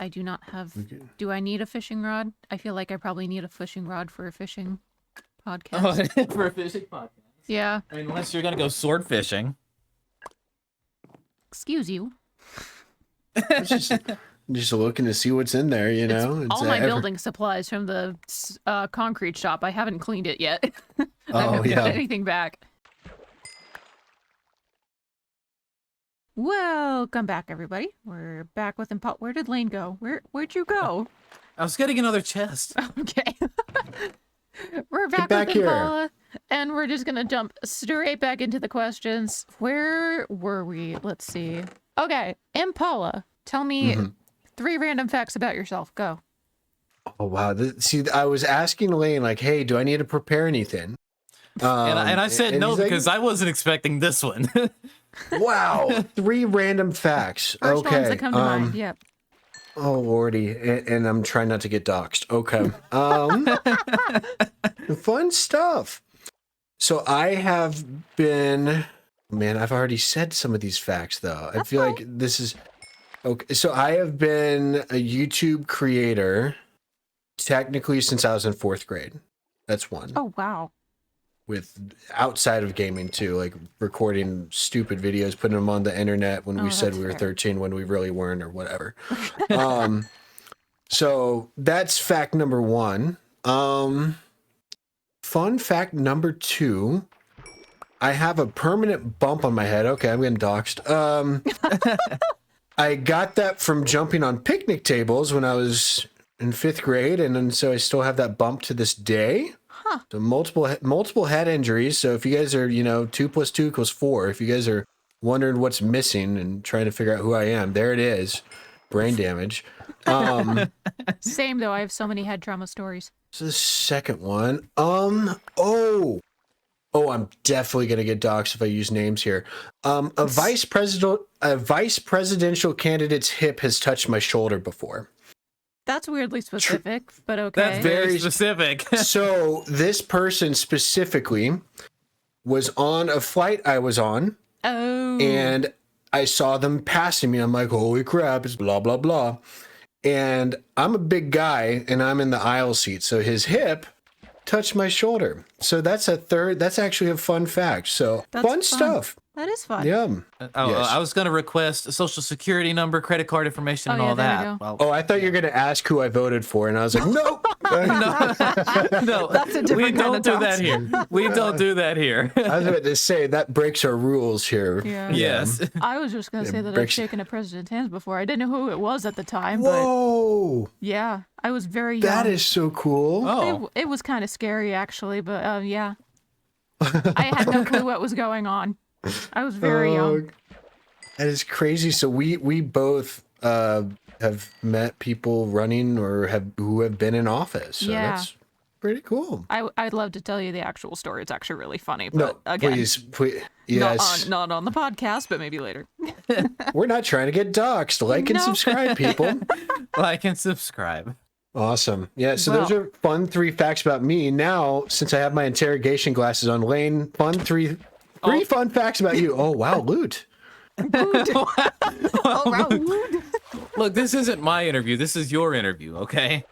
I do not have... Okay. Do I need a fishing rod? I feel like I probably need a fishing rod for a fishing podcast. Oh, for a fishing podcast. Yeah. I mean, unless you're gonna go sword fishing. Excuse you. Just looking to see what's in there, you know? It's all my building supplies from the concrete shop. I haven't cleaned it yet. I haven't put anything back. Welcome back, everybody. We're back with Impala. Where did Lane go? Where'd you go? I was getting another chest. Okay. We're back with Impala, and we're just gonna jump straight back into the questions. Where were we? Let's see. Okay, Impala, tell me 3 random facts about yourself. Go. Oh, wow. See, I was asking Lane, like, hey, do I need to prepare anything? And I said no because I wasn't expecting this one. Wow. 3 random facts. First ones that come to mind, yep. Oh, Lordy. And I'm trying not to get doxxed. Okay. Fun stuff. So I have been... Man, I've already said some of these facts, though. I feel like this is... Okay, so I have been a YouTube creator technically since I was in 4th grade. That's one. Oh, wow. With outside of gaming too, like recording stupid videos, putting them on the internet when we said we were 13 when we really weren't, or whatever. So that's fact number 1. Fun fact number 2. I have a permanent bump on my head. Okay, I'm getting doxxed. I got that from jumping on picnic tables when I was in 5th grade, and so I still have that bump to this day. Huh. So multiple head injuries. So if you guys are, 2 + 2 = 4, if you guys are wondering what's missing and trying to figure out who I am, there it is. Brain damage. Same though. I have so many head trauma stories. So the second one. Oh, I'm definitely gonna get doxxed if I use names here. A vice presidential candidate's hip has touched my shoulder before. That's weirdly specific, but okay. That's very specific. So this person specifically was on a flight I was on. Oh. And I saw them passing me. I'm like, holy crap, it's blah, blah, blah. And I'm a big guy, and I'm in the aisle seat. So his hip touched my shoulder. So that's actually a fun fact. So fun stuff. That is fun. Yeah. I was going to request a social security number, credit card information, and all that. Well, I thought you were going to ask who I voted for, and I was like, nope. No, that's a different we don't do that here. We don't do that here. I was about to say, that breaks our rules here. Yeah. Yes. I was just going to say that I've shaken a president's hands before. I didn't know who it was at the time. Whoa. But yeah, I was very young. That is so cool. Oh. It was kind of scary, actually, but yeah. I had no clue what was going on. I was very young. That is crazy. So we both have met people running or who have been in office. So that's pretty cool. I'd love to tell you the actual story. It's actually really funny. But again, please, yes. Not on the podcast, but maybe later. We're not trying to get doxxed. Like and subscribe, people. Like and subscribe. Awesome. Yeah, so those are fun 3 facts about me. Now, since I have my interrogation glasses on, Lane, three fun facts about you. Oh, wow, loot. Loot. Look, this isn't my interview. This is your interview, okay?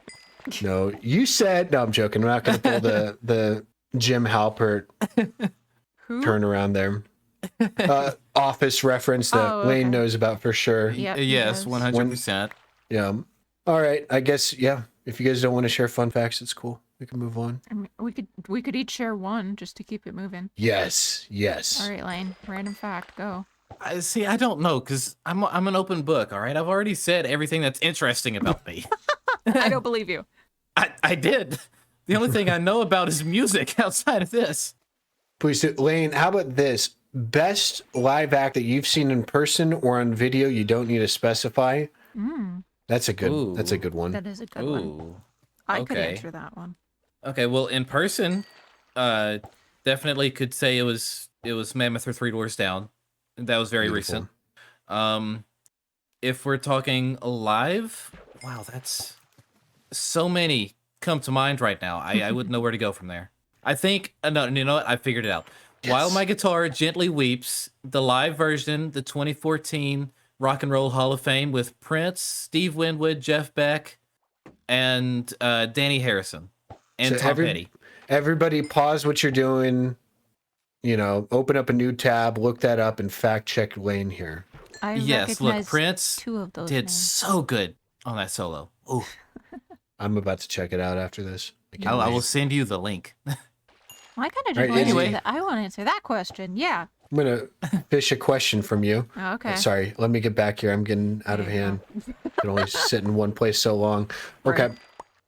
No, you said... No, I'm joking. I'm not going to pull the Jim Halpert turnaround there. Office reference that Lane knows about for sure. Yep, yes, 100%. Yeah. All right. I guess, yeah. If you guys don't want to share fun facts, it's cool. We can move on. I mean, we could each share one just to keep it moving. Yes. All right, Lane. Random fact. Go. I don't know, because I'm an open book, all right? I've already said everything that's interesting about me. I don't believe you. I did. The only thing I know about is music outside of this. Please do. Lane, how about this? Best live act that you've seen in person or on video, you don't need to specify. That's a good one. That is a good one. I could answer that one. Okay, well, in person, definitely could say it was Mammoth or 3 Doors Down. That was very recent. If we're talking live, wow, that's so many come to mind right now. I wouldn't know where to go from there. I think no, you know what? I figured it out. Yes. While My Guitar Gently Weeps, the live version, the 2014 Rock and Roll Hall of Fame with Prince, Steve Winwood, Jeff Beck, and Danny Harrison, and So Tom Petty. Everybody pause what you're doing, open up a new tab, look that up, and fact check Lane here. I Yes, look, recognize Prince 2 of those did names. so good on that solo. Ooh. I'm about to check it out after this. I will send you the link. Well, I kind of just Right, want to anyway. answer that. I want to answer that question. Yeah. I'm going to fish a question from you. Oh, okay. Sorry, let me get back here. I'm getting out of There you hand. I can only sit in one place so long. Okay.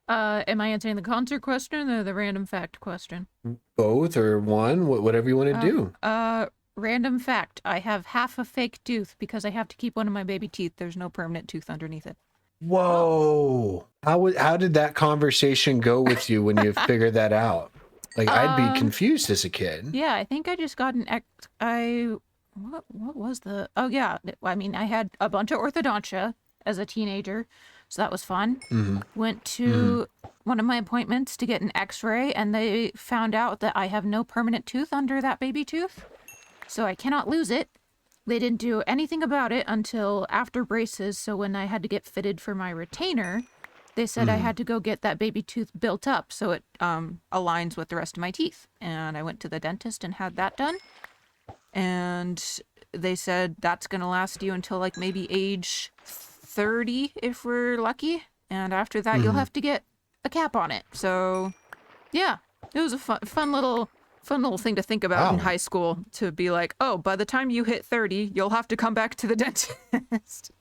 Right. Am I answering the concert question or the random fact question? Both or one, whatever you want to do. Random fact. I have half a fake tooth because I have to keep one of my baby teeth. There's no permanent tooth underneath it. Whoa. How did that conversation go with you when you figured that out? Like, I'd be confused as a kid. Yeah, I think I just got what was the... Oh, yeah. I mean, I had a bunch of orthodontia as a teenager, so that was fun. Mm-hmm. Went to one of my appointments to get an x-ray, and they found out that I have no permanent tooth under that baby tooth, so I cannot lose it. They didn't do anything about it until after braces, so when I had to get fitted for my retainer, they said I had to go get that baby tooth built up so it aligns with the rest of my teeth. And I went to the dentist and had that done. And they said that's going to last you until like maybe age 30 if we're lucky. And after that, you'll have to get a cap on it. So, yeah, it was a fun little thing to think about in high school, to be like, oh, by the time you hit 30, you'll have to come back to the dentist.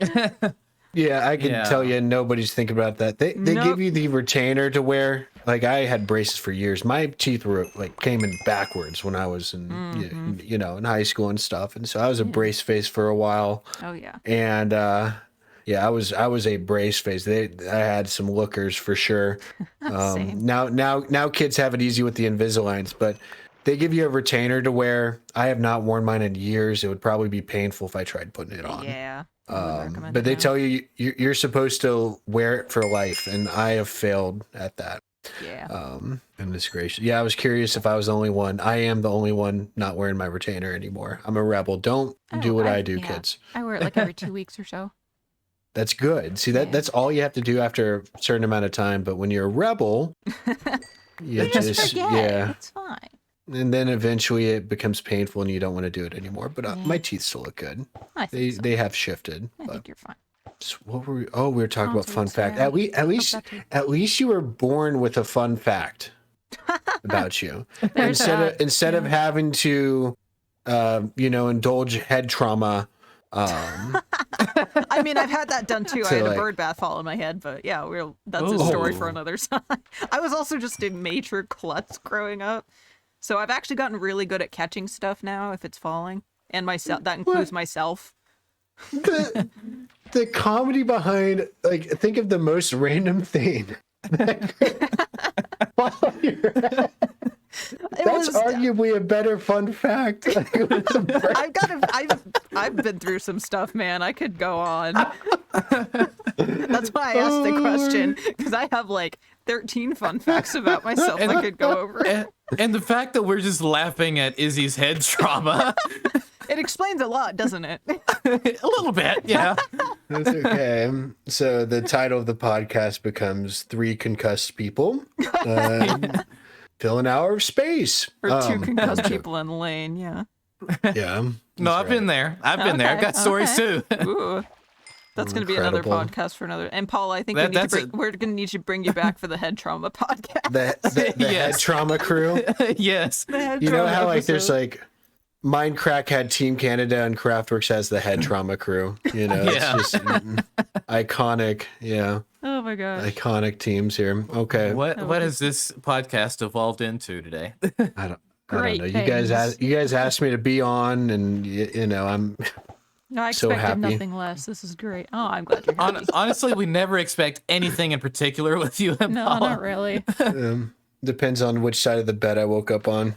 Yeah, I can tell you nobody's thinking about that. They give you the retainer to wear. Like, I had braces for years. My teeth were came in backwards when I was in in high school and stuff. And so I was a brace face for a while. Oh yeah. And I was a brace face. I had some lookers for sure. Same. Now kids have it easy with the Invisaligns, but they give you a retainer to wear. I have not worn mine in years. It would probably be painful if I tried putting it on. Yeah. But they tell you you're supposed to wear it for life, and I have failed at that. Yeah. Goodness gracious. Yeah, I was curious if I was the only one. I am the only one not wearing my retainer anymore. I'm a rebel. Don't do what I do, kids. I wear it like every 2 weeks or so. That's good. See, that's all you have to do after a certain amount of time. But when you're a rebel, you just forget. It's fine. And then eventually it becomes painful and you don't want to do it anymore. But my teeth still look good. I think so. They have shifted. I think you're fine. So what were we? Oh, we were talking about fun fact. Yeah. At least you were born with a fun fact about you. instead of having to, indulge head trauma. I mean, I've had that done too. I had a bird bath fall in my head, but yeah, that's a story for another time. I was also just a major klutz growing up. So I've actually gotten really good at catching stuff now if it's falling. And myself, that includes myself. The comedy behind, think of the most random thing. That's arguably a better fun fact. I've been through some stuff, man. I could go on. That's why I asked the question, because I have 13 fun facts about myself I could go over. And the fact that we're just laughing at Izzy's head trauma. It explains a lot, doesn't it? A little bit, yeah. That's okay. So the title of the podcast becomes 3 Concussed People. Fill an hour of space. Or 2 concussed people in the lane, yeah. Yeah. No, I've been there. I've I've got stories too. Ooh. That's going to be another podcast for another. And Paul, I think we're going to need to bring you back for the head trauma podcast. The head trauma crew. Yes. You know how there's Mindcrack had Team Canada and Craftworks has the head trauma crew. It's just iconic. Yeah. Oh my gosh. Iconic teams here. Okay. What has this podcast evolved into today? I don't know. You guys asked me to be on, and I'm. No, I expected nothing less. This is great. Oh, I'm glad you're happy. Honestly, we never expect anything in particular with you, Impala. No, not really. Depends on which side of the bed I woke up on.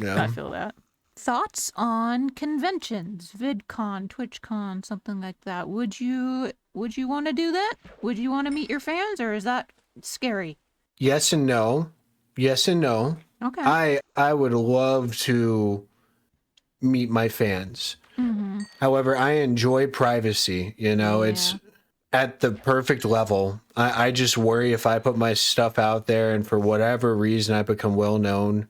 Yeah. I feel that. Thoughts on conventions, VidCon, TwitchCon, something like that. Would you want to do that? Would you want to meet your fans, or is that scary? Yes and no. Yes and no. Okay. I would love to meet my fans. However, I enjoy privacy. It's at the perfect level. I just worry if I put my stuff out there and for whatever reason I become well known,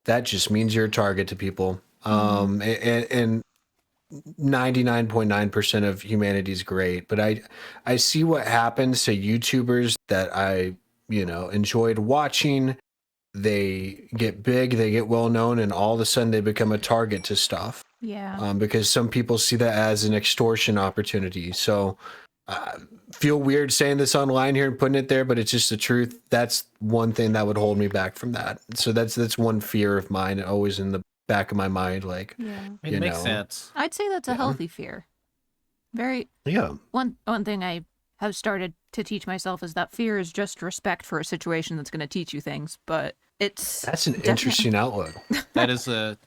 that just means you're a target to people. And 99.9% of humanity is great, but I see what happens to YouTubers that I enjoyed watching. They get big, they get well known, and all of a sudden they become a target to stuff. Because some people see that as an extortion opportunity. So feel weird saying this online here and putting it there, but it's just the truth. That's one thing that would hold me back from that. So that's one fear of mine, always in the back of my mind. Like, it makes sense. I'd say that's a healthy fear. One thing I have started to teach myself is that fear is just respect for a situation that's going to teach you things. But that's an interesting outlook. That's a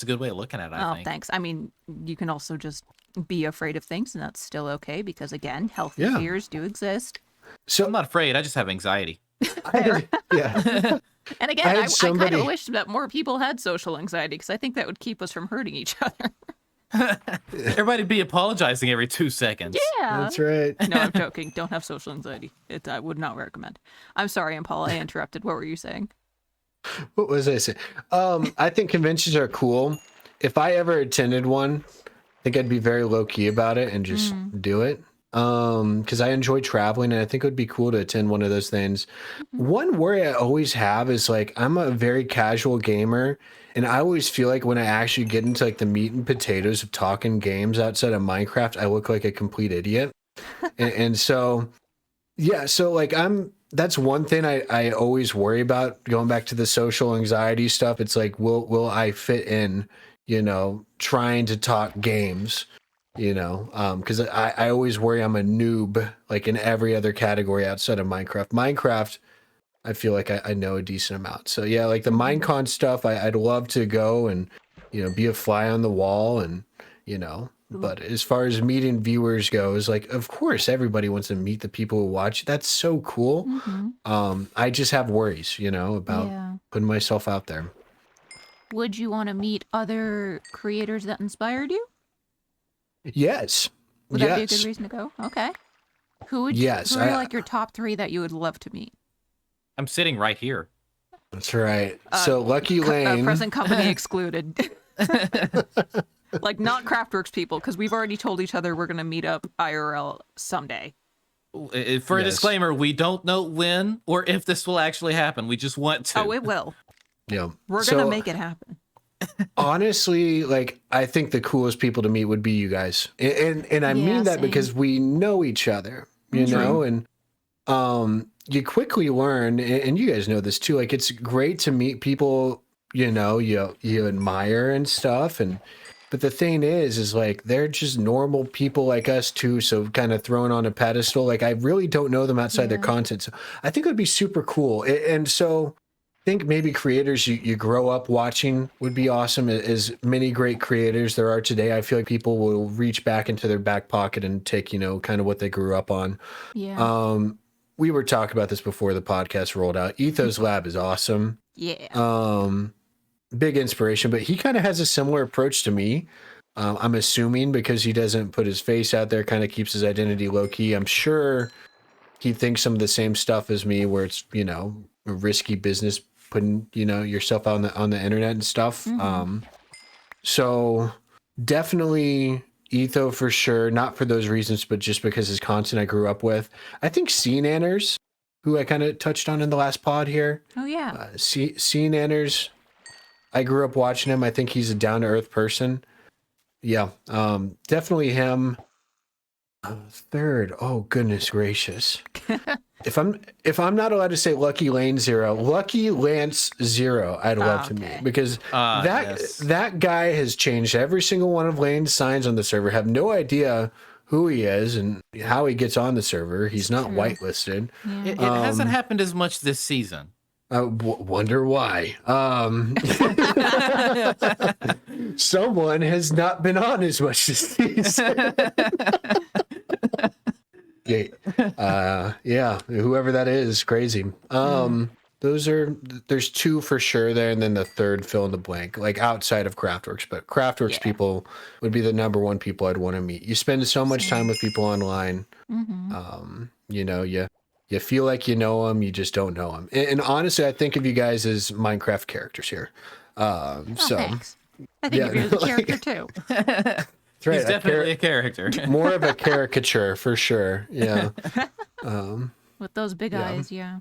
good way of looking at it. I think. Thanks. I mean, you can also just be afraid of things, and that's still okay because, again, healthy fears do exist. So I'm not afraid. I just have anxiety. Yeah. And again, I kind of wish that more people had social anxiety because I think that would keep us from hurting each other. Everybody be apologizing every 2 seconds. Yeah. That's right. No, I'm joking. Don't have social anxiety. I would not recommend. I'm sorry, Impala. I interrupted. What were you saying? What was I saying? I think conventions are cool. If I ever attended one, I think I'd be very low key about it and just do it. Because I enjoy traveling, and I think it would be cool to attend one of those things. One worry I always have is like I'm a very casual gamer, and I always feel like when I actually get into like the meat and potatoes of talking games outside of Minecraft, I look like a complete idiot. and so, yeah, so like that's one thing I always worry about, going back to the social anxiety stuff. It's like, will I fit in, trying to talk games, because I always worry I'm a noob, like in every other category outside of Minecraft. Minecraft, I feel like I know a decent amount. So yeah, like the Minecon stuff, I'd love to go and, be a fly on the wall and, but as far as meeting viewers goes, like, of course, everybody wants to meet the people who watch. That's so cool. I just have worries, about putting myself out there. Would you want to meet other creators that inspired you? Yes. Would that be a good reason to go? Okay. Who would who are like your top 3 that you would love to meet? I'm sitting right here. That's right. So Lucky Lane. Present company excluded. Like not Craftworks people, because we've already told each other we're going to meet up IRL someday. For a disclaimer, we don't know when or if this will actually happen. We just want to. Oh, it will. Yeah. We're going to make it happen. Honestly, like I think the coolest people to meet would be you guys, and I mean that because we know each other, know, and you quickly learn, and you guys know this too. Like it's great to meet people you admire and stuff, but the thing is like they're just normal people like us too. So kind of thrown on a pedestal. Like I really don't know them outside their content, so I think it would be super cool, and so. Think maybe creators you grow up watching would be awesome. As many great creators there are today, I feel like people will reach back into their back pocket and take, kind of what they grew up on. Yeah. We were talking about this before the podcast rolled out. Ethos Lab is awesome. Yeah. Big inspiration, but he kind of has a similar approach to me. I'm assuming because he doesn't put his face out there, kind of keeps his identity low key. I'm sure he thinks some of the same stuff as me, where it's, a risky business putting yourself out on the internet and stuff. So definitely Etho for sure, not for those reasons, but just because his content I grew up with. I think Sea Nanners, who I kind of touched on in the last pod here. Oh yeah. Sea Nanners, I grew up watching him. I think he's a down to earth person. Yeah, definitely him. Third, oh goodness gracious. If I'm not allowed to say Lucky Lane 0, Lucky Lance 0, I'd love to meet, because that guy has changed every single one of Lane's signs on the server. Have no idea who he is and how he gets on the server. He's not whitelisted. Yeah. It hasn't happened as much this season. Wonder why. Someone has not been on as much this season. Yeah, whoever that is crazy. there's two for sure there, and then the third fill in the blank, like outside of Craftworks. But Craftworks people would be the number one people I'd want to meet. You spend so much time with people online. You know, you feel like you know them, you just don't know them. And honestly, I think of you guys as Minecraft characters here. Thanks. I think of you as a character too. That's right, He's definitely a character. More of a caricature for sure. Yeah. With those big eyes, yeah.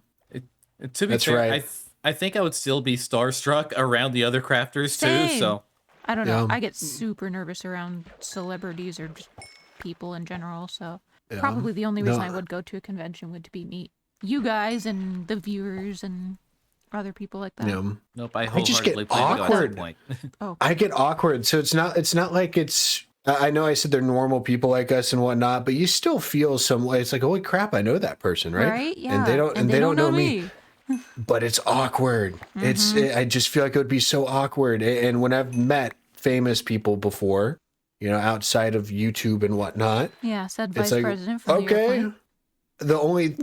To be That's fair, right. I think I would still be starstruck around the other crafters Same. too. So I don't know. Yeah. I get super nervous around celebrities or just people in general. So probably the only reason I would go to a convention would be meet you guys and the viewers and other people like that. Yeah. nope, I just get wholeheartedly plan to go at awkward. that point. I get awkward. So it's not like it's, I know I said they're normal people like us and whatnot, but you still feel some way. It's like, holy crap, I know that person, right? Right? Yeah. And they don't know me. But it's awkward. I just feel like it would be so awkward. And when I've met famous people before, you know, outside of YouTube and whatnot, Yeah, said it's vice like, president from the okay, airplane. the only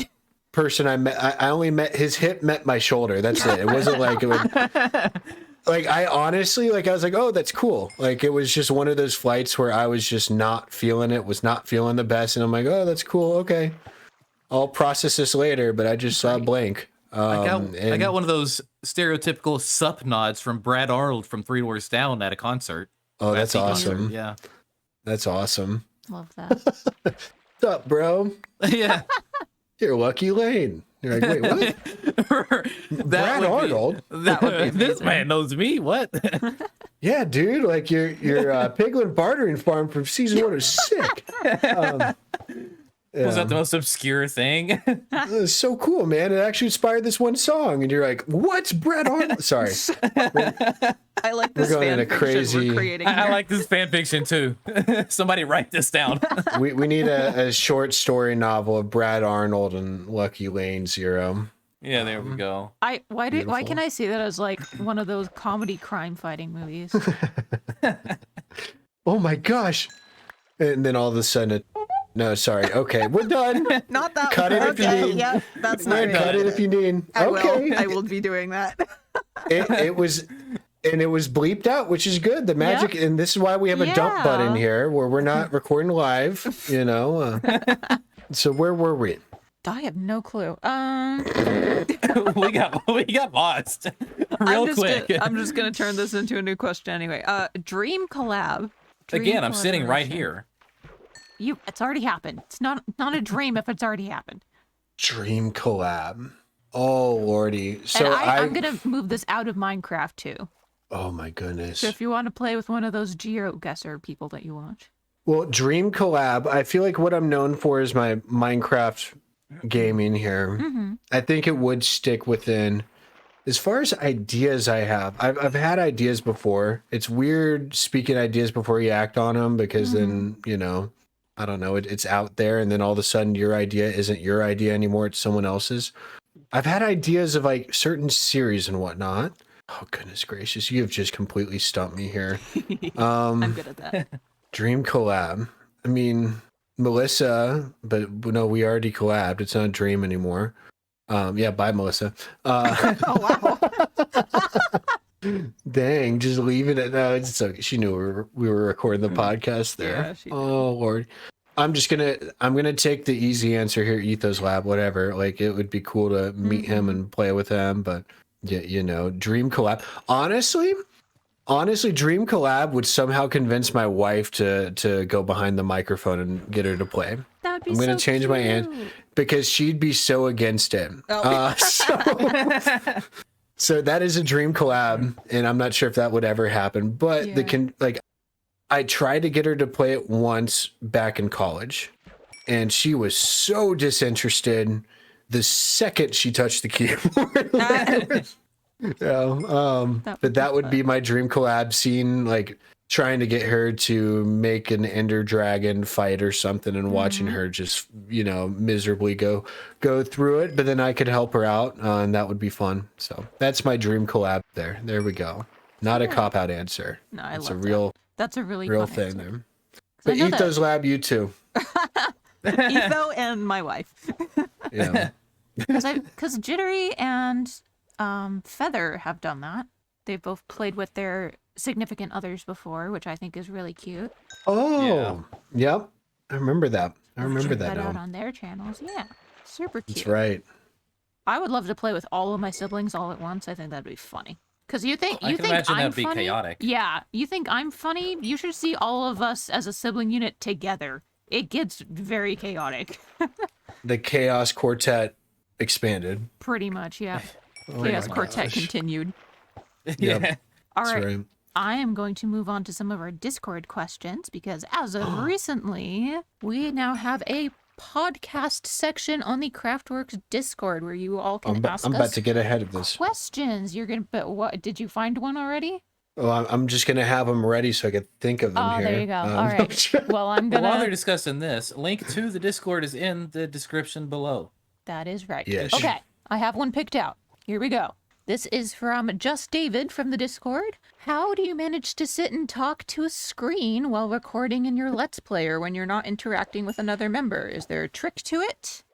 person I met, I only met his hip met my shoulder. That's it. It wasn't like it would. Like I honestly, like I was like, oh, that's cool. Like it was just one of those flights where I was just not feeling it, was not feeling the best, and I'm like, oh, that's cool. Okay, I'll process this later. But I just saw a blank. I got one of those stereotypical sup nods from Brad Arnold from Three Doors Down at a concert. Oh, that's awesome. Yeah. That's awesome. Love that. What's up, bro? Yeah. You're Lucky Lane. You're like, wait, what? Brad Arnold? That would be this man knows me. What? Yeah, dude. Like your piglin bartering farm from season 1 is sick. Was that the most obscure thing? It was so cool, man. It actually inspired this one song, and you're like, "What's Brad Arnold?" Sorry, I like this going fan in a fiction crazy- we're creating I here. like this fan fiction too. Somebody write this down. we need a short story novel of Brad Arnold and Lucky Lane Zero. Yeah, there we go. Why can I see that as like one of those comedy crime fighting movies? Oh my gosh! And then all of a sudden, no, sorry. Okay, we're done. Not that Cut one. it if you Okay, need. yeah, that's not Yeah, cut good. it if you need. I Okay. will. I will be doing that. It was bleeped out, which is good. The magic, and this is why we have a dump Yeah. button here, where we're not recording live. You know. So where were we? I have no clue. we got lost real quick. I'm just gonna turn this into a new question anyway. Dream collab. Dream Again, I'm sitting right collaboration. here. It's already happened. It's not a dream if it's already happened. Dream collab. Oh lordy. So And I'm gonna move this out of Minecraft too. Oh my goodness. So if you want to play with one of those GeoGuessr people that you watch. Well, dream collab. I feel like what I'm known for is my Minecraft gaming here. I think it would stick within. As far as ideas I have, I've had ideas before. It's weird speaking ideas before you act on them because then, you know, I don't know, it's out there and then all of a sudden your idea isn't your idea anymore. It's someone else's. I've had ideas of like certain series and whatnot. Oh, goodness gracious. You have just completely stumped me here. I'm good at that. Dream collab. I mean, Melissa, but no, we already collabed. It's not a dream anymore. Yeah, bye, Melissa. Oh wow. Dang, just leaving it. No, it's okay. She knew we were recording the podcast there. Yeah, she did. Oh Lord. I'm gonna take the easy answer here, Ethos Lab, whatever. Like it would be cool to meet him and play with him, but yeah, you know, dream collab. Honestly, dream collab would somehow convince my wife to go behind the microphone and get her to play. That would be I'm gonna so change my answer cute. because she'd be so against it. Oh. So that is a dream collab, and I'm not sure if that would ever happen. But I tried to get her to play it once back in college, and she was so disinterested the second she touched the keyboard. But that would be my dream collab scene, like trying to get her to make an Ender Dragon fight or something and watching her just, you know, miserably go through it. But then I could help her out, and that would be fun. So that's my dream collab there. There we go. Not a cop-out answer. No, I It's love a real, That's a really real fun thing answer. there. I But know that- Ethos Lab, you too. Etho and my wife. Yeah. Because Jittery and Feather have done that. They've both played with their significant others before, which I think is really cute. Oh, yep. I remember that. I remember Check that out now. on their channels. Yeah, super cute. That's right. I would love to play with all of my siblings all at once. I think that'd be funny. Because you think I can imagine that'd be funny? chaotic. Yeah, you think I'm funny? You should see all of us as a sibling unit together. It gets very chaotic. The Chaos Quartet expanded. Pretty much, yeah. Oh Chaos my Quartet gosh. continued. Yep. All That's right. right. I am going to move on to some of our Discord questions because as of recently, we now have a podcast section on the Craftworks Discord where you all can ask I'm about us to get ahead of this. questions. You're gonna, but what? Did you find one already? Oh, I'm just gonna have them ready so I can think of them Oh, here. there you go. All right. Well, I'm But while they're gonna. discussing this, link to the Discord is in the description below. That is right. Yes. Okay, I have one picked out. Here we go. This is from Just David from the Discord. How do you manage to sit and talk to a screen while recording in your Let's Player when you're not interacting with another member? Is there a trick to it?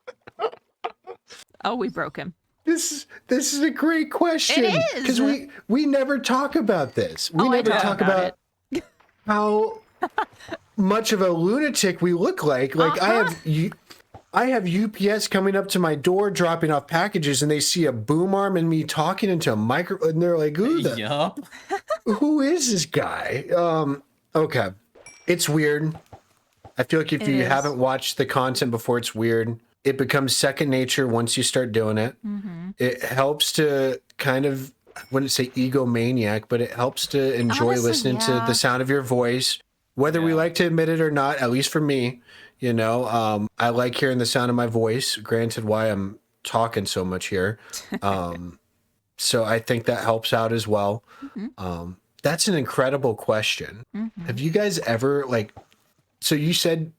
Oh, we broke him. This is a great question. It is! Because we never talk about this. We Oh, I never talk talk about about how much of a lunatic we look like. Like I have UPS coming up to my door dropping off packages and they see a boom arm and me talking into a micro and they're like, Yup. who is this guy? Okay. It's weird. I feel like if It you is. haven't watched the content before, it's weird. It becomes second nature once you start doing it. Mm-hmm. It helps to kind of, I wouldn't say egomaniac, but it helps to enjoy Honestly, listening to yeah. the sound of your voice, whether we Yeah. like to admit it or not, at least for me. You know, I like hearing the sound of my voice, granted why I'm talking so much here. So I think that helps out as well. That's an incredible question. Have you guys ever so you said,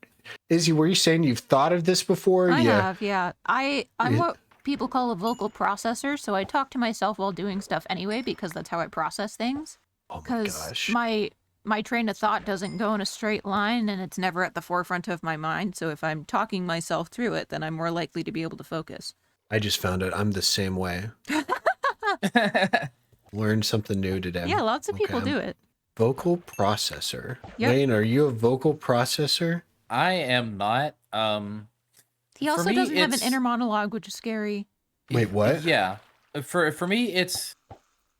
Izzy, were you saying you've thought of this before? I have, yeah. I'm what people call a vocal processor, so I talk to myself while doing stuff anyway because that's how I process things. Oh my Because gosh. my train of thought doesn't go in a straight line and it's never at the forefront of my mind. So if I'm talking myself through it, then I'm more likely to be able to focus. I just found out I'm the same way. Learned something new today. Yeah, lots of people Okay. do it. Vocal processor. Yep. Wayne, are you a vocal processor? I am not. He For also me, doesn't have an it's- inner monologue, which is scary. Wait, what? Yeah. For me, it's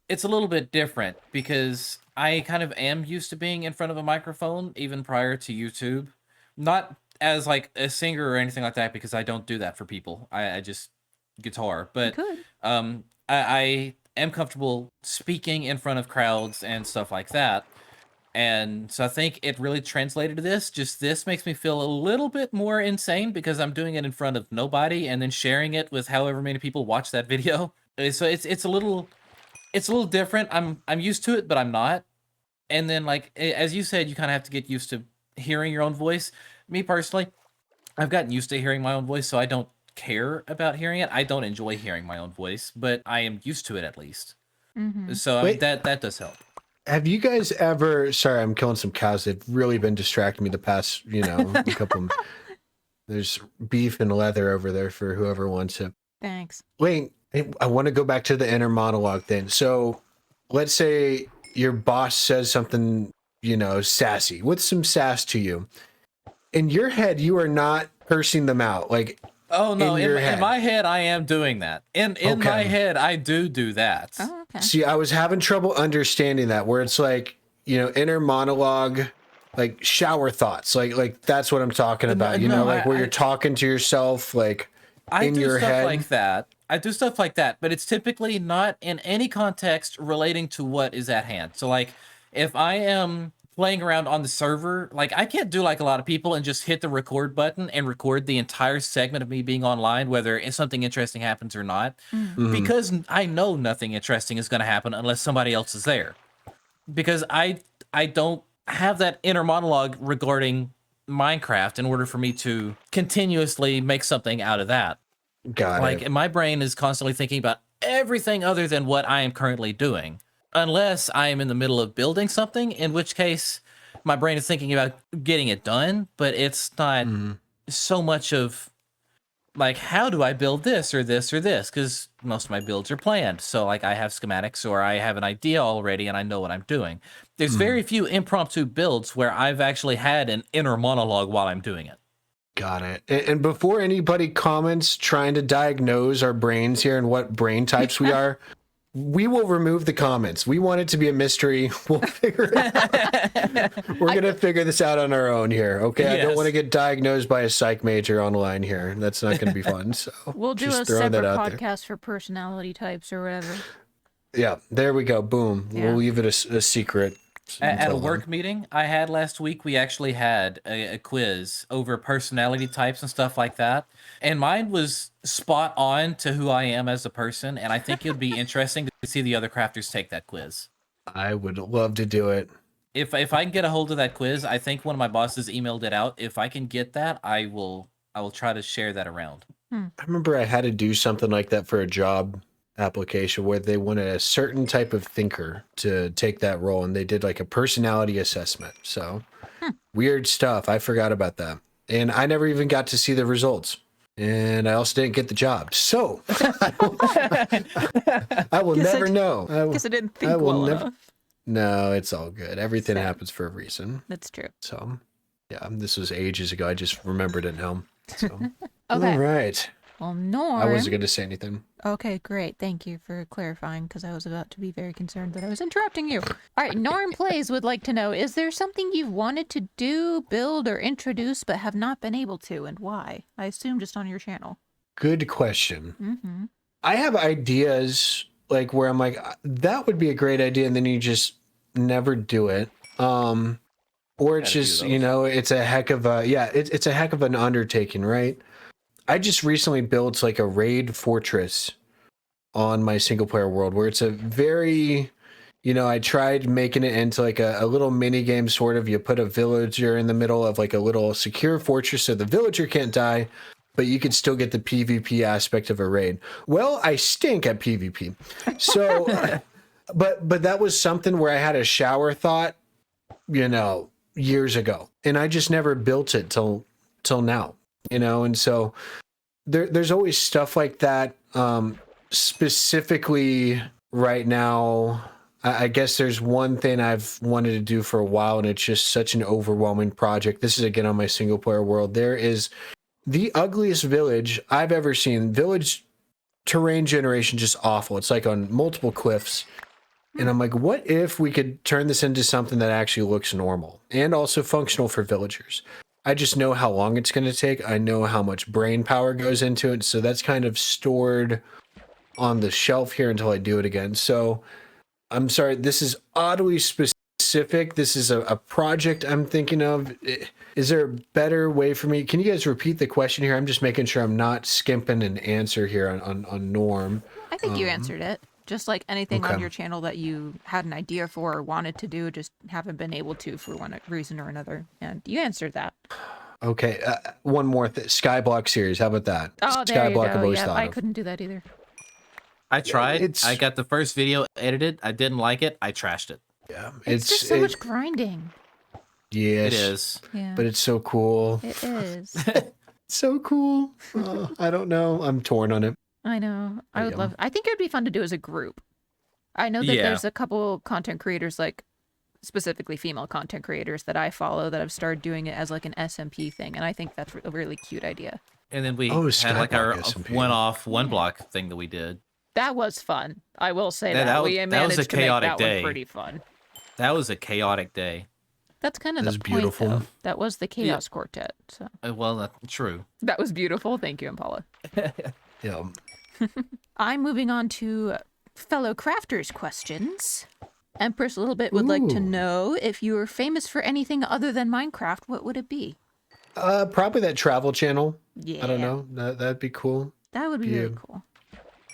a little bit different because I kind of am used to being in front of a microphone even prior to YouTube. Not as like a singer or anything like that because I don't do that for people. I just guitar, but Could. I am comfortable speaking in front of crowds and stuff like that. And so I think it really translated to this. Just this makes me feel a little bit more insane because I'm doing it in front of nobody and then sharing it with however many people watch that video. So it's a little different. I'm used to it, but I'm not. And then like as you said, you kind of have to get used to hearing your own voice. Me personally, I've gotten used to hearing my own voice, so I don't care about hearing it. I don't enjoy hearing my own voice, but I am used to it at least. So Wait. that does help. Have you guys ever? Sorry, I'm killing some cows. They've really been distracting me the past, couple. There's beef and leather over there for whoever wants it. Thanks. Wait, I want to go back to the inner monologue then. So, let's say your boss says something, sassy, with some sass to you. In your head, you are not cursing them out. Like, Oh no! in your In head. my head, I am doing that. In my Okay. head, I do that. Oh, okay. See, I was having trouble understanding that, where it's like, inner monologue, like shower thoughts, like that's what I'm talking about. no, where you're talking to yourself, like I in do your stuff head. like that. I do stuff like that, but it's typically not in any context relating to what is at hand. So like, if I am playing around on the server, like I can't do like a lot of people and just hit the record button and record the entire segment of me being online, whether something interesting happens or not, because I know nothing interesting is going to happen unless somebody else is there. Because I don't have that inner monologue regarding Minecraft in order for me to continuously make something out of that. Got Like it. my brain is constantly thinking about everything other than what I am currently doing. Unless I am in the middle of building something, in which case my brain is thinking about getting it done, but it's not so much of like, how do I build this or this or this? Because most of my builds are planned. So, like, I have schematics or I have an idea already and I know what I'm doing. There's very few impromptu builds where I've actually had an inner monologue while I'm doing it. Got it. And before anybody comments trying to diagnose our brains here and what brain types we are, we will remove the comments. We want it to be a mystery. We'll figure it out. We're going to figure this out on our own here. Okay. Yes. I don't want to get diagnosed by a psych major online here. That's not going to be fun. So We'll do a just throwing separate that out there. podcast for personality types or whatever. Yeah. There we go. Boom. Yeah. We'll leave it a secret. At a until work then. meeting I had last week, we actually had a quiz over personality types and stuff like that. And mine was spot on to who I am as a person. And I think it would be interesting to see the other crafters take that quiz. I would love to do it. If I can get a hold of that quiz, I think one of my bosses emailed it out. If I can get that, I will try to share that around. I remember I had to do something like that for a job application where they wanted a certain type of thinker to take that role, and they did like a personality assessment. So weird stuff. I forgot about that. And I never even got to see the results. And I also didn't get the job. So I will never know. Guess I didn't think well enough. No, it's all good. Everything Sad. happens for a reason. That's true. So yeah, this was ages ago. I just remembered it now. So Okay. all right. Well, Norm. I wasn't going to say anything. Okay, great. Thank you for clarifying because I was about to be very concerned that I was interrupting you. All right, Norm Plays would like to know, is there something you've wanted to do, build, or introduce but have not been able to, and why? I assume just on your channel. Good question. Mm-hmm. I have ideas like where I'm like, that would be a great idea, and then you just never do it. Or it's Gotta do just, those. you know, it's a heck of a, it's a heck of an undertaking, right? I just recently built like a raid fortress on my single player world where it's a very, you know, I tried making it into like a little mini game sort of. You put a villager in the middle of like a little secure fortress so the villager can't die, but you could still get the PvP aspect of a raid. Well, I stink at PvP. So, but that was something where I had a shower thought, you know, years ago, and I just never built it till now, you know. And so there's always stuff like that. Specifically right now, I guess there's one thing I've wanted to do for a while, and it's just such an overwhelming project. This is again on my single player world. There is the ugliest village I've ever seen. Village terrain generation just awful. It's like on multiple cliffs. And I'm like, what if we could turn this into something that actually looks normal and also functional for villagers? I just know how long it's going to take. I know how much brain power goes into it. So that's kind of stored on the shelf here until I do it again. So I'm sorry, this is oddly specific. This is a project I'm thinking of. Is there a better way for me? Can you guys repeat the question here? I'm just making sure I'm not skimping an answer here on Norm. I think you answered it. Just like anything on Okay. your channel that you had an idea for or wanted to do, just haven't been able to for one reason or another. And you answered that. Okay, one more Skyblock series. How about that? Oh, there you Skyblock I've go. always Yeah, thought I of. couldn't do that either. I tried. it's- I got the first video edited. I didn't like it. I trashed it. Yeah, It's just so much grinding. Yes, It is. Yeah, but it's so cool. it is. So cool. I don't know. I'm torn on it. I know. I would Yeah. love. I think it would be fun to do as a group. I know that Yeah. there's a couple content creators, like specifically female content creators that I follow that have started doing it as like an SMP thing, and I think that's a really cute idea. And then we Oh, had like our Skyblock SMP. one-off, one-block thing that we did. That was fun. I will say Yeah, that, that was- we that was managed a to make chaotic that day. one pretty fun. That was a chaotic day. That's kind of That the was point, beautiful. though. That was the Chaos Quartet. So Well, that's true. that was beautiful. Thank you, Impala. Yeah. I'm moving on to fellow crafters questions. Empress a little bit would like to Ooh. know if you were famous for anything other than Minecraft, what would it be? Probably that travel channel. Yeah, I don't know. That'd be cool. That would be really Yeah. cool.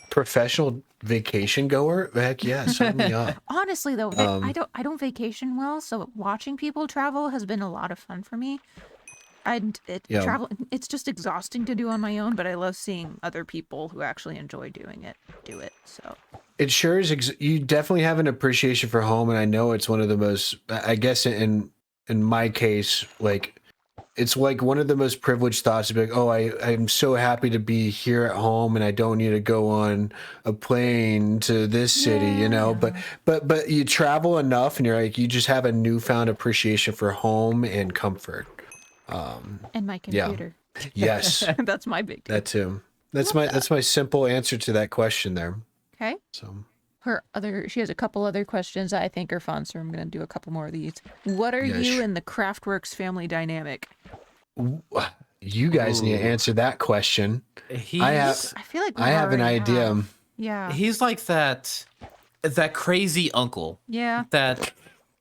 Professional vacation goer? Heck yeah, sign me up. Honestly, though, I don't vacation well, so watching people travel has been a lot of fun for me. Yeah. Travel, it's just exhausting to do on my own, but I love seeing other people who actually enjoy doing it do it. So It sure is. You definitely have an appreciation for home, and I know it's one of the most. I guess in my case, like it's like one of the most privileged thoughts to be like, oh, I'm so happy to be here at home and I don't need to go on a plane to this city, you know, but you travel enough and you're like, you just have a newfound appreciation for home and comfort. And my computer. Yes. That's my big deal. That too. That's my simple answer to that question there. Okay. So She has a couple other questions that I think are fun, so I'm going to do a couple more of these. What are you and the Craftworks family dynamic? you guys need to answer that question. I feel like I have an idea. have. Yeah. He's like that crazy uncle. Yeah. That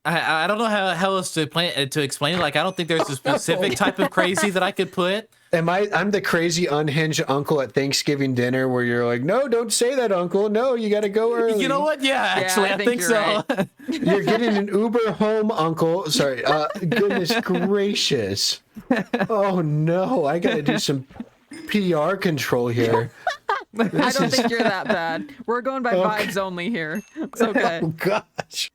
I don't know how else to explain it. Like, I don't think there's a specific type of crazy that I could put. I'm the crazy unhinged uncle at Thanksgiving dinner where you're like, no, don't say that, uncle. No, you got to go early. You know what? Yeah, actually, I think so. right. You're getting an Uber home, uncle. Sorry. Goodness gracious. Oh, no. I got to do some PR control here. I don't think you're that bad. We're going by vibes only here. It's okay. Oh, gosh.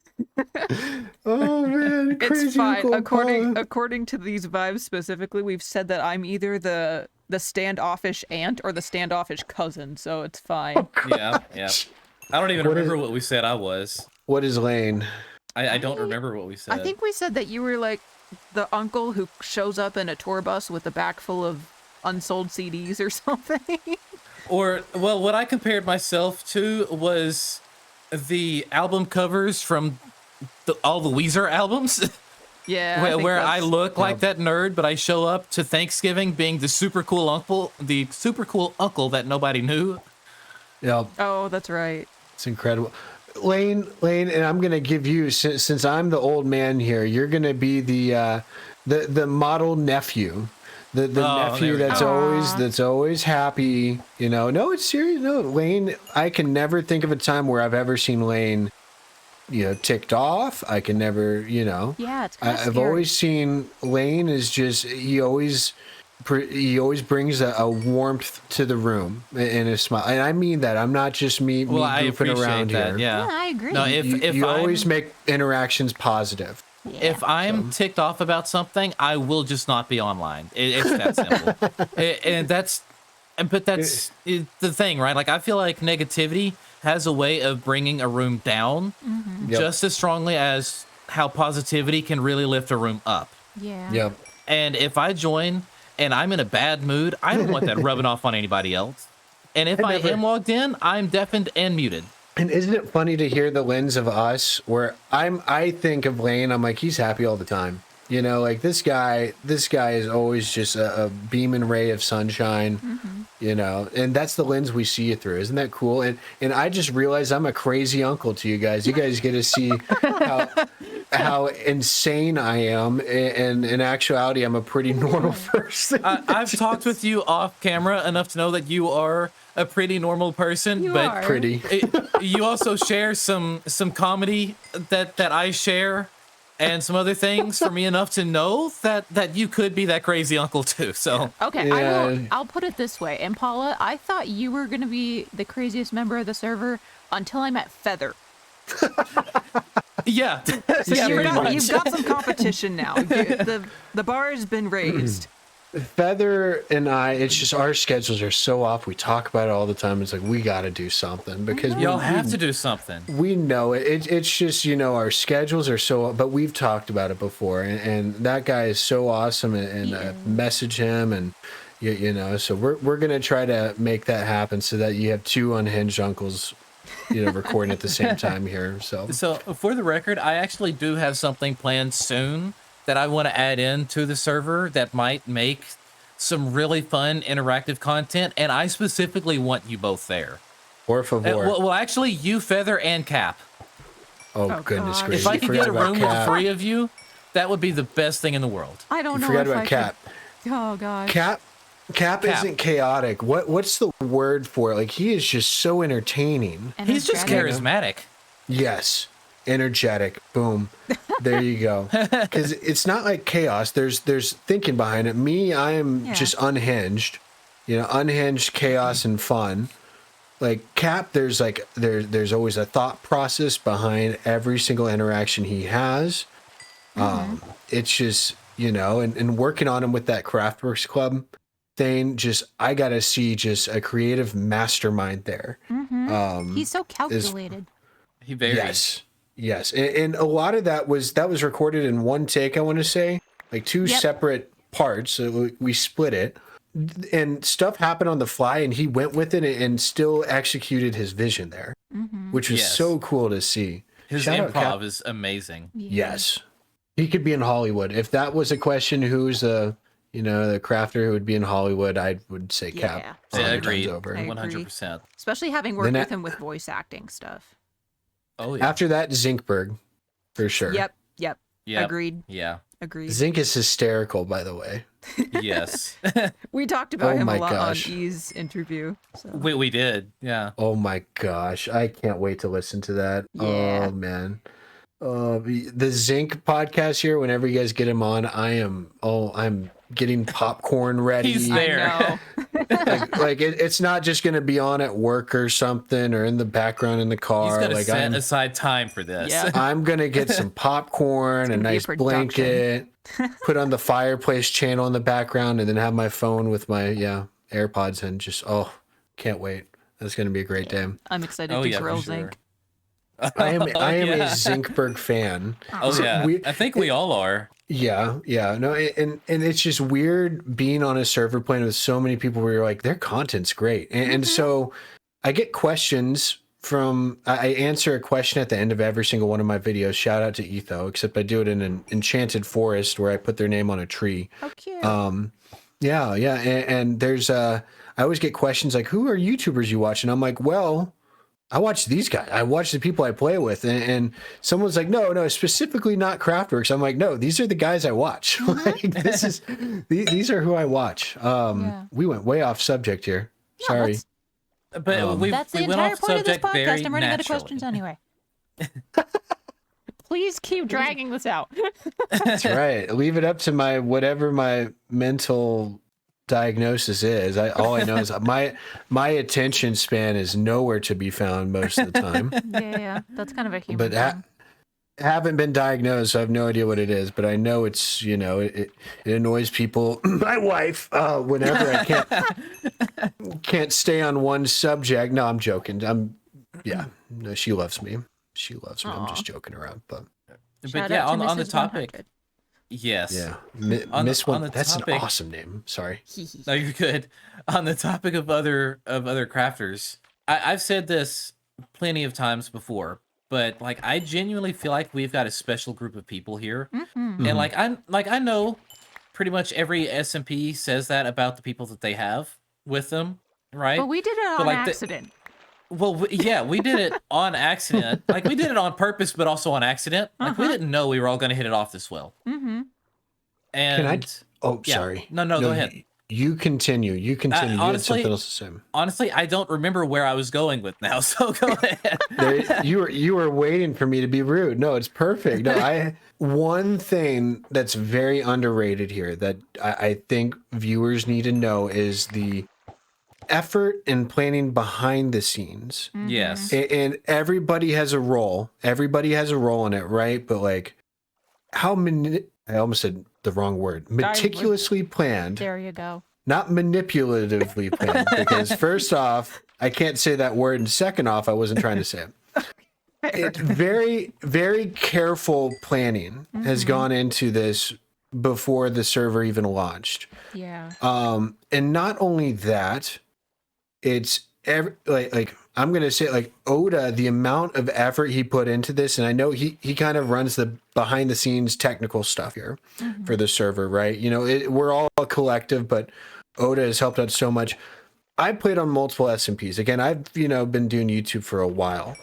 Oh, man. Crazy It's fine. Uncle Paula. According to these vibes specifically, we've said that I'm either the standoffish aunt or the standoffish cousin, so it's fine. Yeah. I don't even remember what we said I was. What is Lane? I don't remember what we said. I think we said that you were like the uncle who shows up in a tour bus with a back full of unsold CDs or something. Or, well, what I compared myself to was the album covers from all the Weezer albums. Yeah. where I look like that nerd, but I show up to Thanksgiving being the super cool uncle that nobody knew. Yeah. Oh, that's right. It's incredible. Lane, and I'm gonna give you, since I'm the old man here, you're gonna be the model nephew, the nephew that's always happy. You know, no, it's serious. No, Lane, I can never think of a time where I've ever seen Lane, you know, ticked off. I can never, you know. Yeah, it's kind of I've scary. always seen Lane is just he always brings a warmth to the room and a smile, and I mean that. I'm not just me I goofing appreciate around that. here. Yeah. Yeah, I agree. No, if you I'm, always make interactions positive. if I'm ticked off about something, I will just not be online. It's that simple. But that's the thing, right? Like, I feel like negativity has a way of bringing a room down just as strongly as how positivity can really lift a room up. Yeah. Yep. And if I join and I'm in a bad mood, I don't want that rubbing off on anybody else. And if I am logged in, I'm deafened and muted. And isn't it funny to hear the lens of us where I think of Lane, I'm like, he's happy all the time. You know, like this guy is always just a beaming ray of sunshine, you know, and that's the lens we see you through. Isn't that cool? And I just realized I'm a crazy uncle to you guys. You guys get to see how insane I am. And in actuality, I'm a pretty normal person. I've talked with you off camera enough to know that you are a pretty normal person, You but are. Pretty. You also share some comedy that I share. And some other things for me enough to know that you could be that crazy uncle too. So Okay, Yeah. I'll put it this way. Impala, I thought you were going to be the craziest member of the server until I met Feather. yeah, So yeah, pretty much. you've got some competition now. The bar has been raised. Feather and I, it's just our schedules are so off. We talk about it all the time. It's like, we got to do something because Y'all have to do something. we know it. It's just, you know, our schedules are so, but we've talked about it before. And that guy is so awesome. And message him and, you know, so we're going to try to make that happen so that you have two unhinged uncles, you know, recording at the same time here. So For the record, I actually do have something planned soon that I want to add into the server that might make some really fun interactive content, and I specifically want you both there. por favor. Well, actually, you, Feather, and Cap. Oh, goodness gosh. gracious. If I You could forgot get a about room with the Cap. 3 of you, that would be the best thing in the world. I don't You know forgot if about I Cap. could. Oh gosh. Cap isn't chaotic. What's the word for it? Like, he is just so entertaining. He's just Energetic. charismatic. Yes. Energetic. Boom. There you go. Because it's not like chaos. There's thinking behind it. Me, I am just unhinged. You know, unhinged chaos and fun. Like Cap, there's always a thought process behind every single interaction he has. It's just and working on them with that Craftworks Club thing, I gotta see just a creative mastermind there. He's so calculated. He very. Yes, and a lot of that was recorded in one take. I want to say, like two separate parts. So we split it, and stuff happened on the fly, and he went with it and still executed his vision there, which was so cool to see. His improv is amazing. Yes, he could be in Hollywood. If that was a question, who's the crafter who would be in Hollywood, I would say Cap. I agree. 100%. Especially having worked with him with voice acting stuff. Oh yeah. After that, Zinkberg, for sure. Yep. Agreed. Yeah. Agreed. Zink is hysterical, by the way. Yes. We talked about him a lot gosh. on E's interview. So. We did. Yeah. Oh my gosh. I can't wait to listen to that. Yeah. Oh man. The Zink podcast here, whenever you guys get him on, I'm getting popcorn ready. He's there. It's not just going to be on at work or something or in the background in the car. He's going to set aside time for this. Yeah. I'm going to get some popcorn, a nice blanket, put on the fireplace channel in the background, and then have my phone with my AirPods and can't wait. That's going to be a great day. I'm excited to grill Zink. I am a Zinkberg fan. I think we all are. Yeah. No, and it's just weird being on a server playing with so many people where you're like, their content's great. And so I get questions I answer a question at the end of every single one of my videos. Shout out to Etho, except I do it in an enchanted forest where I put their name on a tree. How cute. Yeah. And there's I always get questions like, who are YouTubers you watch? And I'm like, well, I watch these guys. I watch the people I play with. And someone's like, no, specifically not Craftworks. I'm like, no, these are the guys I watch. These are who I watch. We went way off subject here. Sorry. But that's the entire point of this podcast. I'm running out of questions anyway. Please keep dragging this out. That's right. Leave it up to whatever my mental diagnosis is. All I know is my attention span is nowhere to be found most of the time. Yeah, that's kind of a human thing. Haven't been diagnosed, so I have no idea what it is, but I know it's it annoys people. My wife, whenever I can't stay on one subject. No, I'm joking. No, she loves me. Aww. I'm just joking around, but on the topic. 100. Yes. Yeah. Miss One. That's an awesome name. Sorry. No, you're good. On the topic of other crafters, I've said this plenty of times before, but I genuinely feel like we've got a special group of people here, and I know pretty much every SMP says that about the people that they have with them, right? But we did it on accident. We did it on accident. We did it on purpose, but also on accident. We didn't know we were all going to hit it off this well. And sorry. No, go ahead. You continue. You honestly, you had something else to say. Honestly, I don't remember where I was going with now, so go ahead. You were waiting for me to be rude. No, it's perfect. No, one thing that's very underrated here that I think viewers need to know is the effort and planning behind the scenes. Yes. And everybody has a role. Everybody has a role in it, right? But I almost said the wrong word. Meticulously planned. There you go. Not manipulatively planned. Because first off, I can't say that word, and second off, I wasn't trying to say it. It's very, very careful planning has gone into this before the server even launched. Yeah. And not only that, it's I'm gonna say Oda, the amount of effort he put into this, and I know he kind of runs the behind the scenes technical stuff here for the server, right? We're all a collective, but Oda has helped out so much. I played on multiple SMPs. Again, I've been doing YouTube for a while.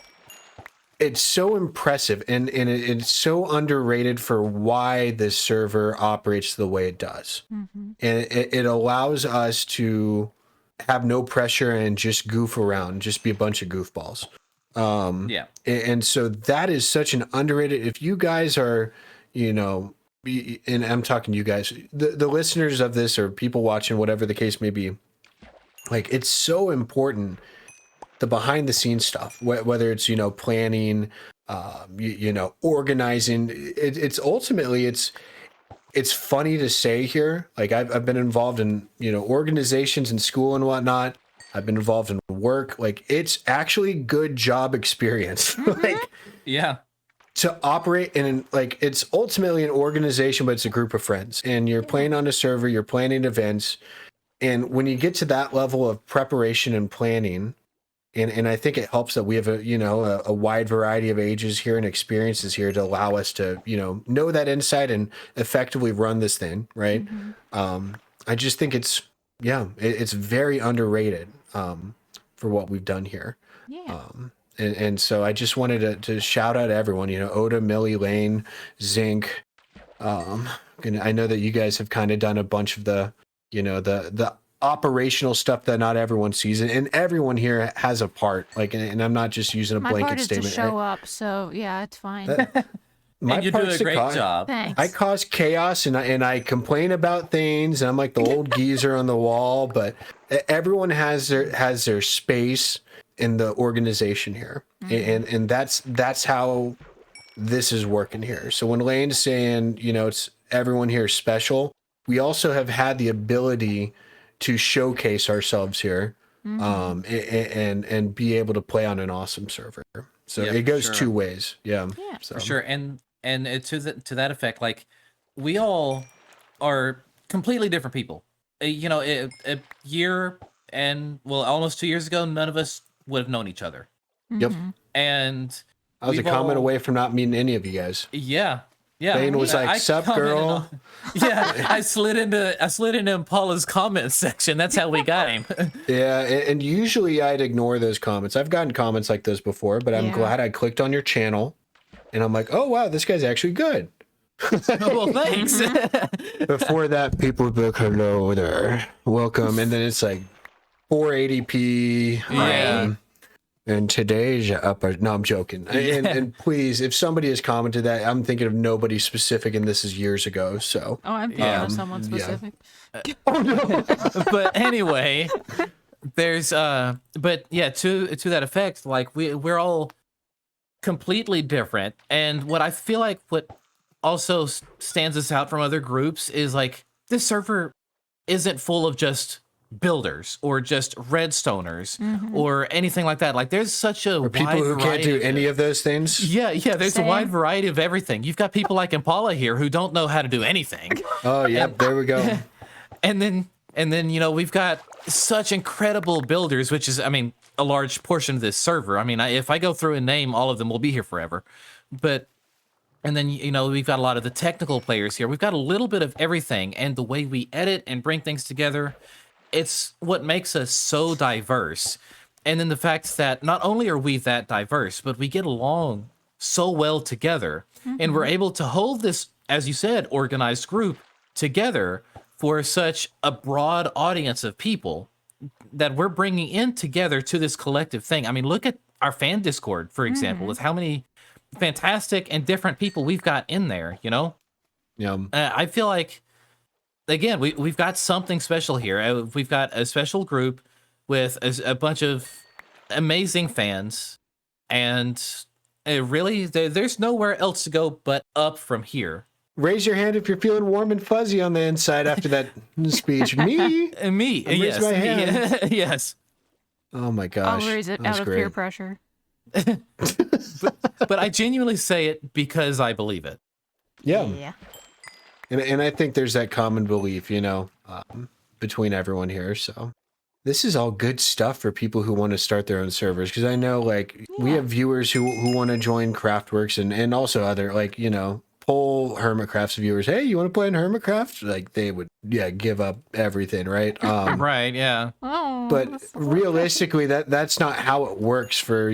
It's so impressive and it's so underrated for why this server operates the way it does. And it allows us to have no pressure and just goof around, just be a bunch of goofballs. And so that is such an underrated, if you guys are, and I'm talking to you guys, the listeners of this or people watching, whatever the case may be, it's so important, the behind the scenes stuff, whether it's, organizing, it's ultimately, it's funny to say here. Like I've been involved in, organizations in school and whatnot. I've been involved in work. Like it's actually good job experience. Like Yeah. to operate in like it's ultimately an organization, but it's a group of friends, and you're playing on a server, you're planning events, and when you get to that level of preparation and planning, and I think it helps that we have a wide variety of ages here and experiences here to allow us to know that insight and effectively run this thing, right? I just think it's very underrated for what we've done here. Yeah. And so I just wanted to shout out everyone, Oda, Millie, Lane, Zinc. And I know that you guys have kind of done a bunch of the operational stuff that not everyone sees, and everyone here has a part. Like, and I'm not just using a My blanket part is statement. to show up, so yeah, it's fine. My And you do part's a to great job. Thanks. I cause chaos and I complain about things, and I'm like the old geezer on the wall, but everyone has their space in the organization here. And that's how this is working here. So when Lane's saying, it's everyone here is special, we also have had the ability to showcase ourselves here, and be able to play on an awesome server. So Yeah, it goes for sure. two ways. Yeah. For sure. And to that effect, like we all are completely different people. A year and almost 2 years ago, none of us would have known each other. Yep. And I was a we've comment all- away from not meeting any of you guys. Yeah. Lane was like, I "Sup, commented girl?" on- yeah, I slid into Impala's comments section. That's how we got him. Yeah, and usually I'd ignore those comments. I've gotten comments like those before, but I'm Yeah. glad I clicked on your channel, and I'm like, oh wow, this guy's actually good. Well, thanks. Before that, people would be like, hello there, welcome, and then it's like 480p. Yeah. And today's upper. No, I'm joking. And please, if somebody has commented that, I'm thinking of nobody specific, and this is years ago. So. Oh, I'm thinking of someone yeah. specific. Oh no. But anyway, there's but yeah, to that effect, like we're all completely different, and what I feel like what also stands us out from other groups is like this server isn't full of just builders or just redstoners or anything like that. Like there's such a People wide who can't variety do of- any of those things. Yeah, there's Same. a wide variety of everything. You've got people like Impala here who don't know how to do anything. Oh, yep. There we go. And then we've got such incredible builders, which is, I mean, a large portion of this server. I mean, if I go through and name all of them, we'll be here forever. And then, we've got a lot of the technical players here. We've got a little bit of everything. And the way we edit and bring things together, it's what makes us so diverse. And then the fact that not only are we that diverse, but we get along so well together. And we're able to hold this, as you said, organized group together for such a broad audience of people that we're bringing in together to this collective thing. I mean, look at our fan Discord, for example, with how many fantastic and different people we've got in there, Yeah. I feel like, again, we've got something special here. We've got a special group with a bunch of amazing fans, and really, there's nowhere else to go but up from here. Raise your hand if you're feeling warm and fuzzy on the inside after that speech. Me? And me, Raise yes, my me, hand. yes. Oh my I'll gosh. raise it That's out of great. peer pressure. But I genuinely say it because I believe it. Yeah. And I think there's that common belief, between everyone here. So this is all good stuff for people who want to start their own servers. Because I know, like, we have viewers who want to join Craftworks and also other, like, poll Hermitcraft's viewers. Hey, you want to play in Hermitcraft? Like, they would, give up everything, right? Right, yeah. Oh, But that's so realistically, that's not how it works for,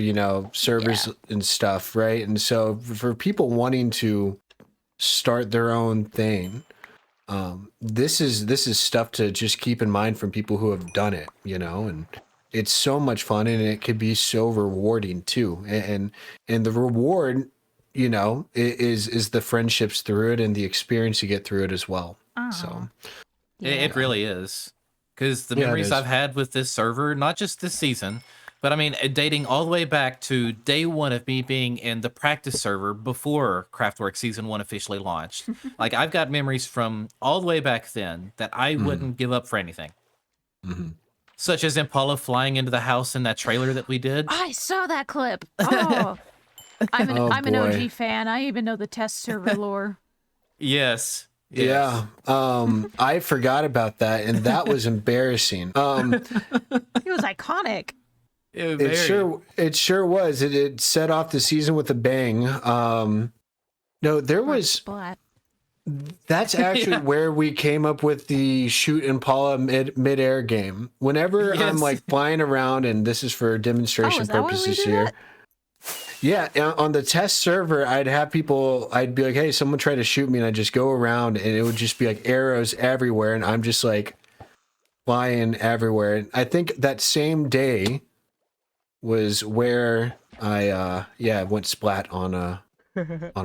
servers and stuff, right? And so for people wanting to start their own thing, this is stuff to just keep in mind from people who have done it, and it's so much fun, and it could be so rewarding too. And the reward, is the friendships through it and the experience you get through it as well. So It really is. Because the Yeah, it memories is. I've had with this server, not just this season, But I mean, dating all the way back to day one of me being in the practice server before Craftwork Season 1 officially launched. Like, I've got memories from all the way back then that I wouldn't give up for anything. Such as Impala flying into the house in that trailer that we did. I saw that clip. Oh, I'm an boy. OG fan. I even know the test server lore. Yes. Yeah. I forgot about that, and that was embarrassing. It was iconic. It sure was. It set off the season with a bang. No, there was Splat. that's actually where we came up with the shoot Impala mid-air game. Whenever I'm Yes. like flying around, and this is for demonstration is that why we purposes did here. that? Yeah, on the test server, I'd be like, hey, someone try to shoot me, and I'd just go around, and it would just be like arrows everywhere, and I'm just like flying everywhere. And I think that same day was where I went splat on a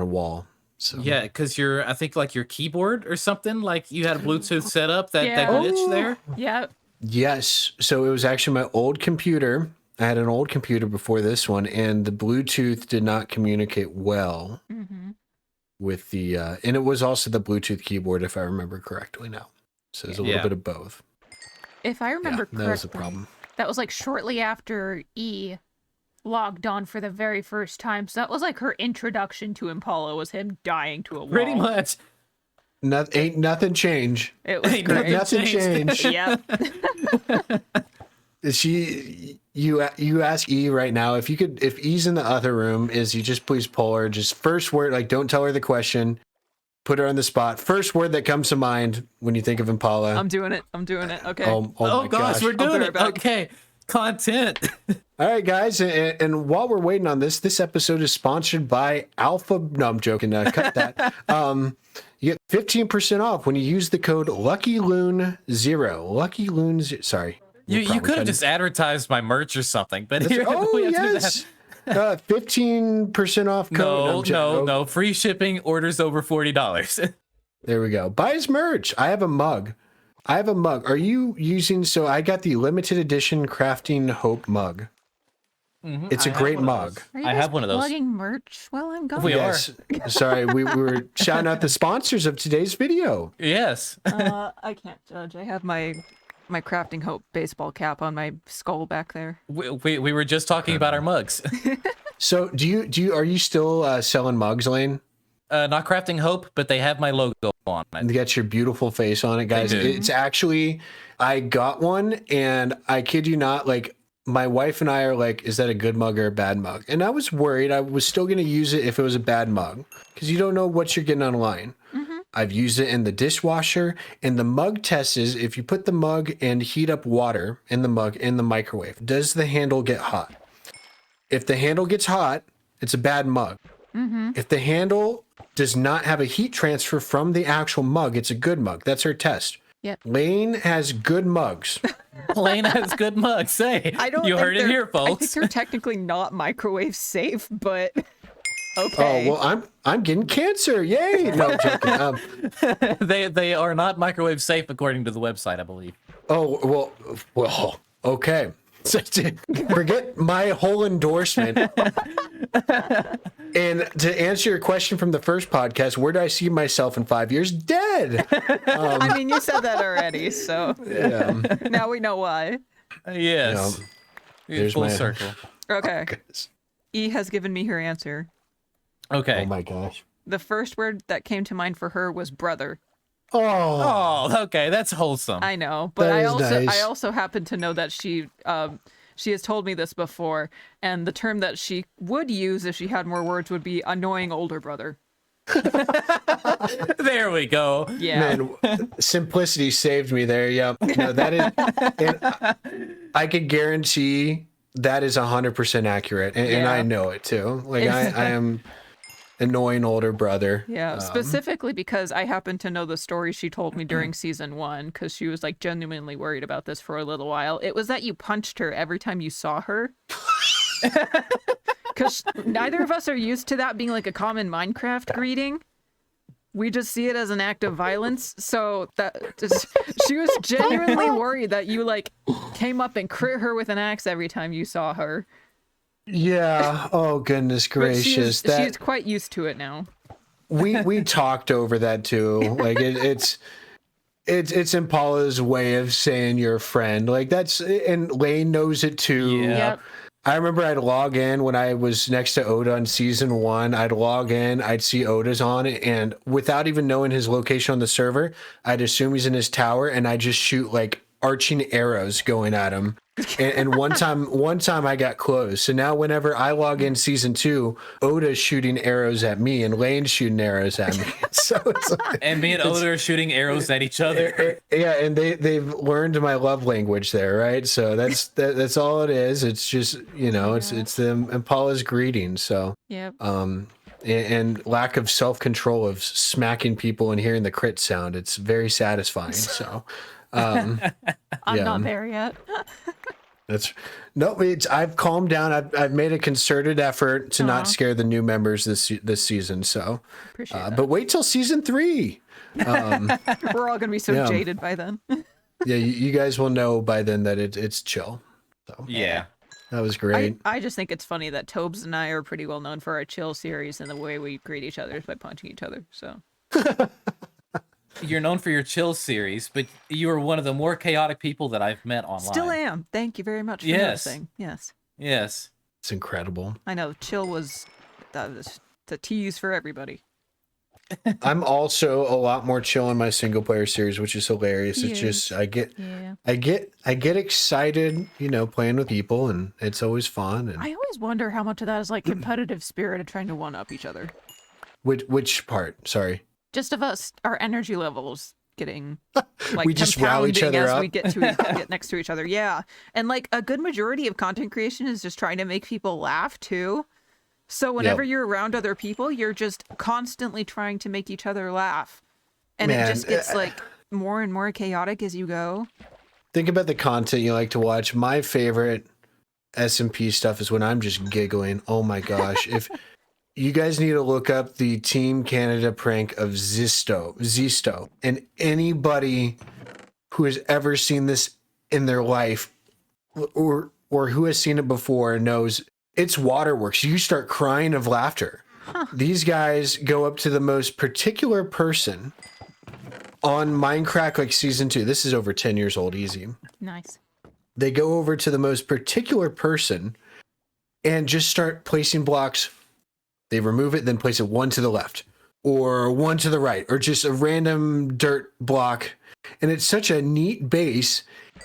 wall. So Yeah, because I think like your keyboard or something, like you had a Bluetooth setup that Yeah. glitched there. Yeah. yes, so it was actually my old computer. I had an old computer before this one, and the Bluetooth did not communicate well with the, and it was also the Bluetooth keyboard, if I remember correctly now. So there's a little bit of both. If I remember correctly, that was the problem. that was like shortly after E logged on for the very first time. So that was like her introduction to Impala, was him dying to a wall. Pretty much. Ain't nothing change. It was Ain't great. Nothing changed. Yep. You ask E right now if E's in the other room, is you just please pull her, just first word, like don't tell her the question, put her on the spot, first word that comes to mind when you think of Impala. I'm doing it. Okay. Oh Oh, my gosh, we're I'll doing be right it. back. Okay. Content. All right, guys, and while we're waiting on this episode is sponsored by Alpha. No, I'm joking. Cut that. You get 15% off when you use the code LuckyLoon0. LuckyLoon0. Sorry. You could have just advertised my merch or something, but here Oh we have to do yes. 15% off code. No. Free shipping, orders over $40. There we go. Buy his merch. I have a mug. Are you using? So I got the limited edition Crafting Hope mug. It's a great mug. Are you I guys have one of those. plugging merch while I'm gone? We are. Yes. Sorry, we were shouting out the sponsors of today's video. Yes. I can't judge. I have my Crafting Hope baseball cap on my skull back there. We were just talking about our mugs. So are you still selling mugs, Lane? Not Crafting Hope, but they have my logo on it. You got your beautiful face on it, guys. They do. It's actually, I got one, and I kid you not, like, my wife and I are like, is that a good mug or a bad mug? And I was worried I was still going to use it if it was a bad mug, because you don't know what you're getting online. I've used it in the dishwasher, and the mug test is if you put the mug and heat up water in the mug in the microwave, does the handle get hot? If the handle gets hot, it's a bad mug. If the handle does not have a heat transfer from the actual mug, it's a good mug. That's her test. Yep. Lane has good mugs. Lane has good mugs. Hey, I don't. you think heard it they're- here, I think folks. they're technically not microwave safe, but Oh okay. well, I'm getting cancer. Yay! No, I'm joking. They are not microwave safe according to the website, I believe. Oh well. Okay. Forget my whole endorsement. And to answer your question from the first podcast, where do I see myself in 5 years? Dead. I mean, you said that already, so Yeah. now we know why. Yes. There's Full my- circle. Okay. E has given me her answer. Okay. Oh my gosh. The first word that came to mind for her was brother. Oh. Oh, okay. That's wholesome. I know, but That I is also nice. I also happen to know that she has told me this before, and the term that she would use if she had more words would be annoying older brother. There we go. Yeah. Man, simplicity saved me there. Yep. No, that is, and I could guarantee that is 100% accurate, and I Yeah. know it too. Like I am annoying older brother. Yeah, specifically because I happen to know the story she told me during season 1, because she was like genuinely worried about this for a little while. It was that you punched her every time you saw her. Because neither of us are used to that being like a common Minecraft greeting. we just see it as an act of violence. So she was genuinely worried that you like came up and crit her with an axe every time you saw her. Yeah. Oh goodness gracious. She's quite used to it now. We talked over that too. Like it's Impala's way of saying you're a friend. Like and Lane knows it too. Yeah. Yep. I remember I'd log in when I was next to Oda on season 1. I'd log in, I'd see Oda's on it, and without even knowing his location on the server, I'd assume he's in his tower, and I'd just shoot like arching arrows going at him. And one time I got close. So now whenever I log in season 2, Oda's shooting arrows at me and Lane's shooting arrows at me. So it's like, And me and Oda are shooting arrows at each other. yeah, and they've learned my love language there, right? So that's all it is. It's just, it's the Impala's greeting. So Yep. and lack of self-control of smacking people and hearing the crit sound. It's very satisfying. So I'm yeah. not there yet. I've calmed down. I've made a concerted effort to not scare the new members this season. So, Appreciate that. but wait till season 3. We're all gonna be so Yeah. jaded by then. Yeah, you guys will know by then that it's chill. So Yeah. that was great. I just think it's funny that Tobes and I are pretty well known for our chill series, and the way we greet each other is by punching each other. So You're known for your chill series, but you are one of the more chaotic people that I've met online. still am. Thank you very much for Yes. noticing. Yes, Yes. It's incredible. I know. Chill was the tease for everybody. I'm also a lot more chill in my single player series, which is hilarious. It's just I get excited, playing with people, and it's always fun. And I always wonder how much of that is like competitive spirit of trying to one up each other. which part? Sorry. Just of us, our energy levels getting Like We just rally each compounding other as up. we get next to each other. Yeah, and like a good majority of content creation is just trying to make people laugh too. So whenever Yep. you're around other people, you're just constantly trying to make each other laugh, and it Man, just gets like more and more chaotic as you go. Think about the content you like to watch. My favorite SMP stuff is when I'm just giggling. Oh my gosh. If you guys need to look up the Team Canada prank of Zisto, and anybody who has ever seen this in their life or who has seen it before knows it's waterworks. You start crying of laughter. These guys go up to the most particular person on Minecraft, like season 2. This is over 10 years old, easy. nice. They go over to the most particular person and just start placing blocks. They remove it, then place it one to the left or one to the right, or just a random dirt block. And it's such a neat base.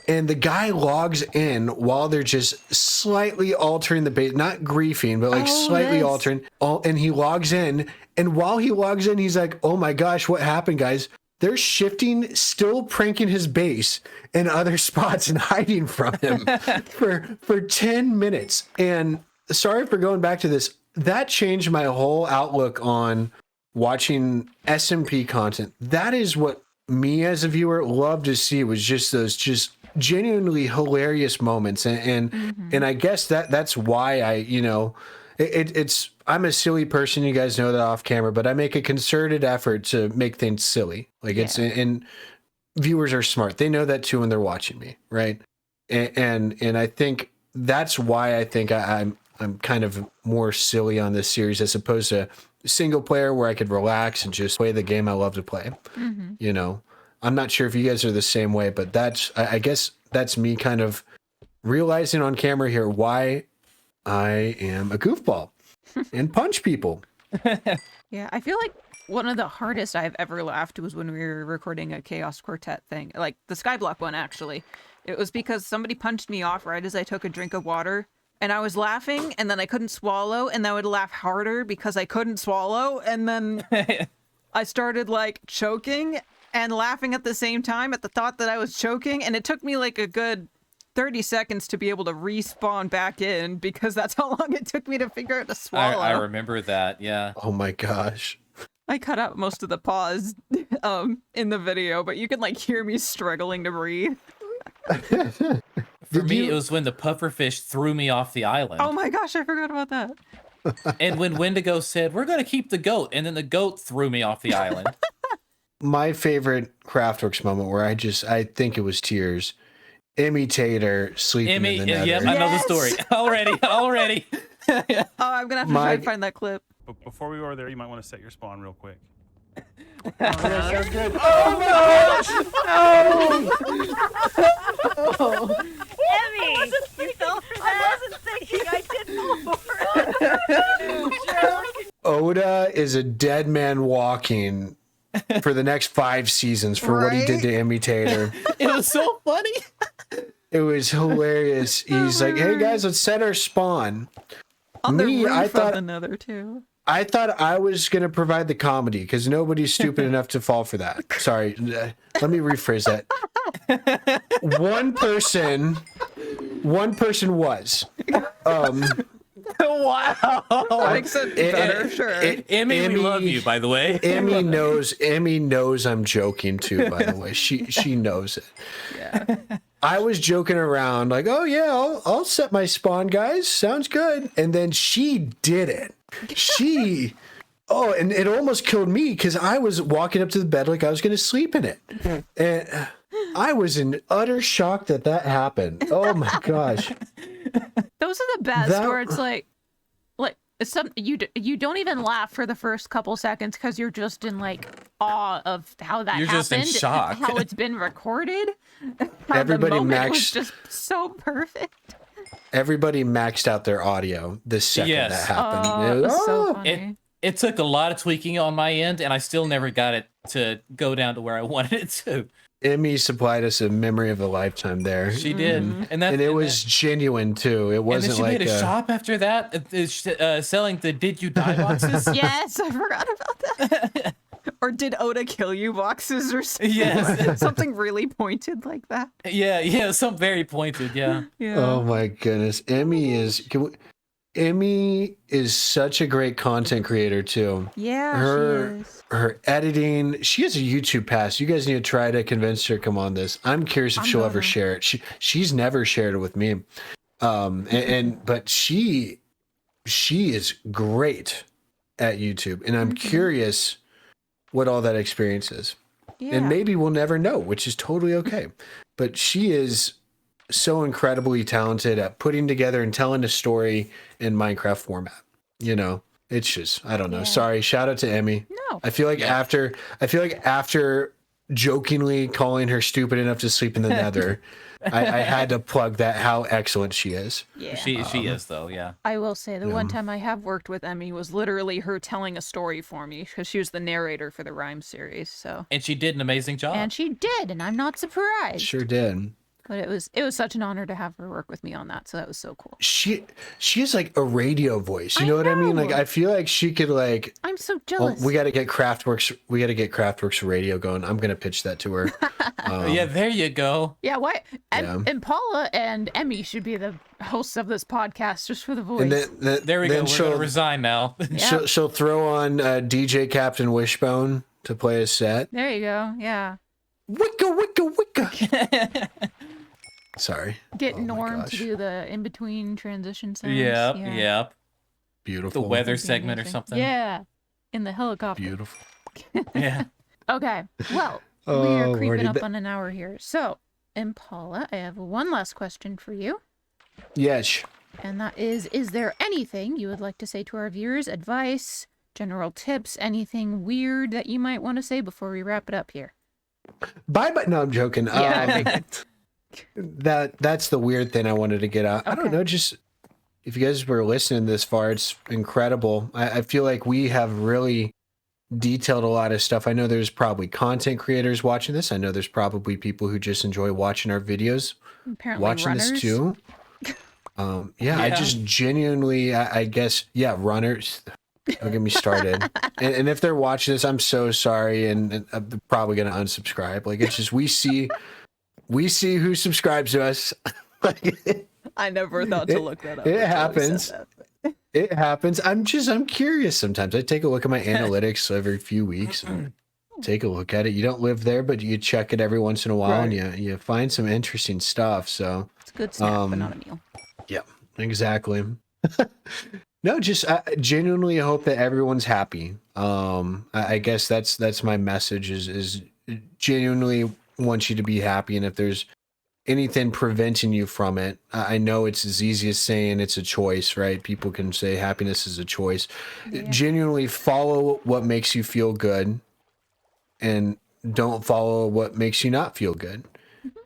And the guy logs in while they're just slightly altering the base, not griefing, but like slightly altering. And he logs in. And while he logs in, he's like, oh my gosh, what happened, guys? They're shifting, still pranking his base in other spots and hiding from him for 10 minutes. And sorry for going back to this. That changed my whole outlook on watching SMP content. That is what me as a viewer loved to see, was just those just genuinely hilarious moments. And I guess that's why I'm a silly person. You guys know that off camera, but I make a concerted effort to make things silly. Like and viewers are smart. They know that too when they're watching me. Right. And I think that's why I think I'm kind of more silly on this series as opposed to single player where I could relax and just play the game I love to play. I'm not sure if you guys are the same way, but I guess that's me kind of realizing on camera here why I am a goofball and punch people. Yeah, I feel like one of the hardest I've ever laughed was when we were recording a Chaos Quartet thing, like the Skyblock one, actually. It was because somebody punched me off right as I took a drink of water, and I was laughing, and then I couldn't swallow, and then I would laugh harder because I couldn't swallow, and then I started like choking and laughing at the same time at the thought that I was choking, and it took me like a good 30 seconds to be able to respawn back in because that's how long it took me to figure out to swallow. I remember that, yeah. Oh my gosh. I cut out most of the pause in the video, but you can like hear me struggling to breathe. For me, it was when the pufferfish threw me off the island. Oh my gosh, I forgot about that. And when Wendigo said, we're going to keep the goat, and then the goat threw me off the island. my favorite Craftworks moment where I think it was tears. Emmy Tater sleeping in the nether. Yep, I know the story. Already. Oh, I'm gonna have to try and find that clip. But before we go there, you might want to set your spawn real quick. Sounds good. Oh no! Emmy, you fell for that? I wasn't thinking. I did fall for it. Oda is a dead man walking for the next 5 seasons for what he did to Emmy Tater. It was so funny. It was hilarious. He's like, "Hey guys, let's set our spawn." On the Me, roof I of thought the nether too. I thought I was going to provide the comedy because nobody's stupid enough to fall for that. Sorry. Let me rephrase that. One person was. Wow. That makes it better, sure. Emmy, we love you, by the way. Emmy knows I'm joking too, by the way. She knows it. Yeah. I was joking around like, "Oh yeah, I'll set my spawn, guys. Sounds good." And then she did it. And it almost killed me because I was walking up to the bed like I was going to sleep in it. And I was in utter shock that happened. Oh my gosh. Those are the best where it's like you don't even laugh for the first couple seconds because you're just in like awe of how that You're happened, just in shock. how it's been recorded. How Everybody the moment was maxed- just so perfect. Everybody maxed out their audio the second Yes. that happened. Oh, it was so funny. It took a lot of tweaking on my end, and I still never got it to go down to where I wanted it to. Emmy supplied us a memory of a lifetime there. She did, and it was genuine too. It wasn't and then she like made a shop after that, selling the "Did You Die" boxes. Yes, I forgot about that. Or did Oda kill you boxes or something? Yes. Something really pointed like that. Yeah, some very pointed. Yeah. Yeah. Oh my goodness, Emmy is such a great content creator too. Yeah, Her she is. her editing. She has a YouTube pass. You guys need to try to convince her to come on this. I'm curious if she'll ever share it. She's never shared it with me. But she is great at YouTube, and I'm curious what all that experience is. Yeah. And maybe we'll never know, which is totally okay. But she is so incredibly talented at putting together and telling a story in Minecraft format. You know, it's just, I don't know. Yeah. Sorry. Shout out to Emmy. No. I feel like after jokingly calling her stupid enough to sleep in the nether, I had to plug that, how excellent she is. Yeah. She is though. Yeah. I will say the one time I have worked with Emmy was literally her telling a story for me because she was the narrator for the Rhyme series. So. And she did an amazing job. And she did, and I'm not surprised. Sure did. But it was such an honor to have her work with me on that. So that was so cool. She has like a radio voice. You know what I mean? Like, I feel like she could like. I'm so Oh, jealous. we got to get Craftworks. We got to get Craftworks radio going. I'm gonna pitch that to her. Yeah, there you go. Yeah, why? Yeah. Impala and Emmy should be the hosts of this podcast just for the voice. And then, There we go. We're gonna resign now. She'll throw on DJ Captain Wishbone to play a set. There you go. Yeah. Wicka wicka wicka. Sorry. Get Oh my Norm gosh. to do the in between transition sounds. Yeah. Beautiful. The weather That'd be segment or amazing. something. Yeah. In the helicopter. Beautiful. Yeah. Okay. Well, we Oh, are creeping Lordy. up on an hour here. So, Impala, I have one last question for you. Yes. And that is there anything you would like to say to our viewers? Advice, general tips, anything weird that you might want to say before we wrap it up here? Bye bye. No, I'm joking. Yeah, I figured. That's the weird thing I wanted to get out. I don't Okay. know, just if you guys were listening this far, it's incredible. I feel like we have really detailed a lot of stuff. I know there's probably content creators watching this. I know there's probably people who just enjoy watching our videos, Apparently watching runners. this too. I just genuinely, I guess, runners. Don't get me started. and if they're watching this, I'm so sorry, and I'm probably gonna unsubscribe. Like, it's just we see who subscribes to us. I never thought to look that up. It until we said happens. that. It happens. I'm curious sometimes. I take a look at my analytics every few weeks and take a look at it. You don't live there, but you check it every once in a while, and you find some interesting stuff. So It's a good snack, but not a meal. yeah, exactly. No, just I genuinely hope that everyone's happy. I guess that's my message is genuinely want you to be happy. And if there's anything preventing you from it, I know it's as easy as saying it's a choice, right? People can say happiness is a choice. Genuinely follow what makes you feel good and don't follow what makes you not feel good.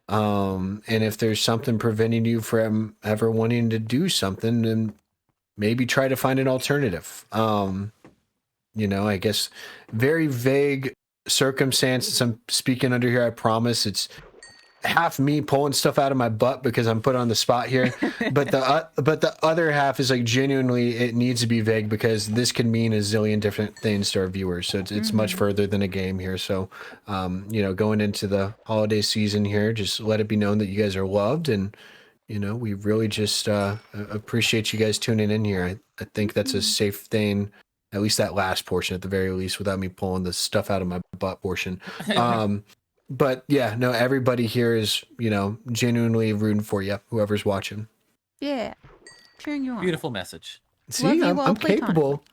And if there's something preventing you from ever wanting to do something, then maybe try to find an alternative. I guess very vague circumstances. I'm speaking under here. I promise it's half me pulling stuff out of my butt because I'm put on the spot here, but the other half is like genuinely it needs to be vague because this can mean a zillion different things to our viewers. So it's much further than a game here. So going into the holiday season here, just let it be known that you guys are loved, and we really just appreciate you guys tuning in here. I think that's a safe thing. At least that last portion, at the very least, without me pulling the stuff out of my butt portion. But yeah, no, everybody here is, genuinely rooting for you, whoever's watching. Yeah. Cheering you on. Beautiful message. See, I'm capable.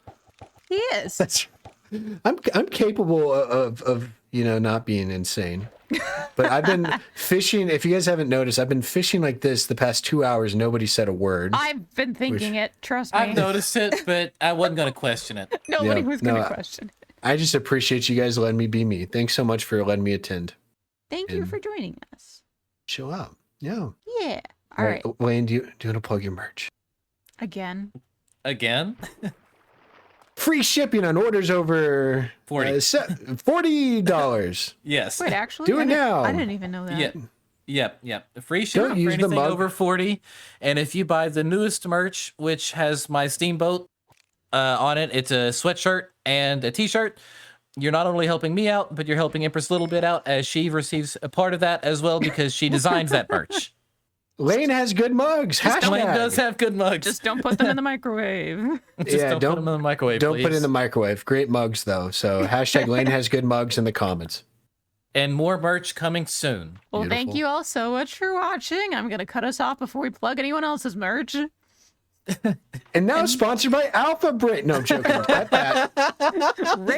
He is. I'm capable of not being insane. But I've been fishing. If you guys haven't noticed, I've been fishing like this the past 2 hours. Nobody said a word. I've been thinking it. Trust me. I've noticed it, but I wasn't going to question it. Nobody was going to question it. I just appreciate you guys letting me be me. Thanks so much for letting me attend. Thank you for joining us. Chill out. Yeah. Yeah. All right. Wayne, do you want to plug your merch? Again. Free shipping on orders over $40. Yes. Wait, actually? Do it now. I didn't even know that. Yep. Free shipping for anything over 40. And if you buy the newest merch, which has my steamboat on it, it's a sweatshirt and a t-shirt. You're not only helping me out, but you're helping Empress a little bit out as she receives a part of that as well because she designs that merch. Lane has good mugs. Lane does have good mugs. Just don't put them in the microwave. Don't put them in the microwave, Don't please. put it in the microwave. Great mugs, though. So hashtag Lane has good mugs in the comments. And more merch coming soon. Well, Beautiful. thank you all so much for watching. I'm going to cut us off before we plug anyone else's merch. And now sponsored by Alpha Brit. No, I'm joking. Cut that.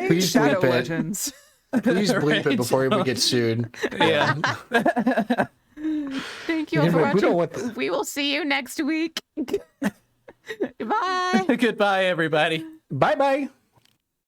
Please Shadow bleep it. Legends. Please bleep it before we get sued. Yeah. Thank you all for We don't watching. want We will see you next week. Goodbye. Goodbye, everybody. Bye-bye.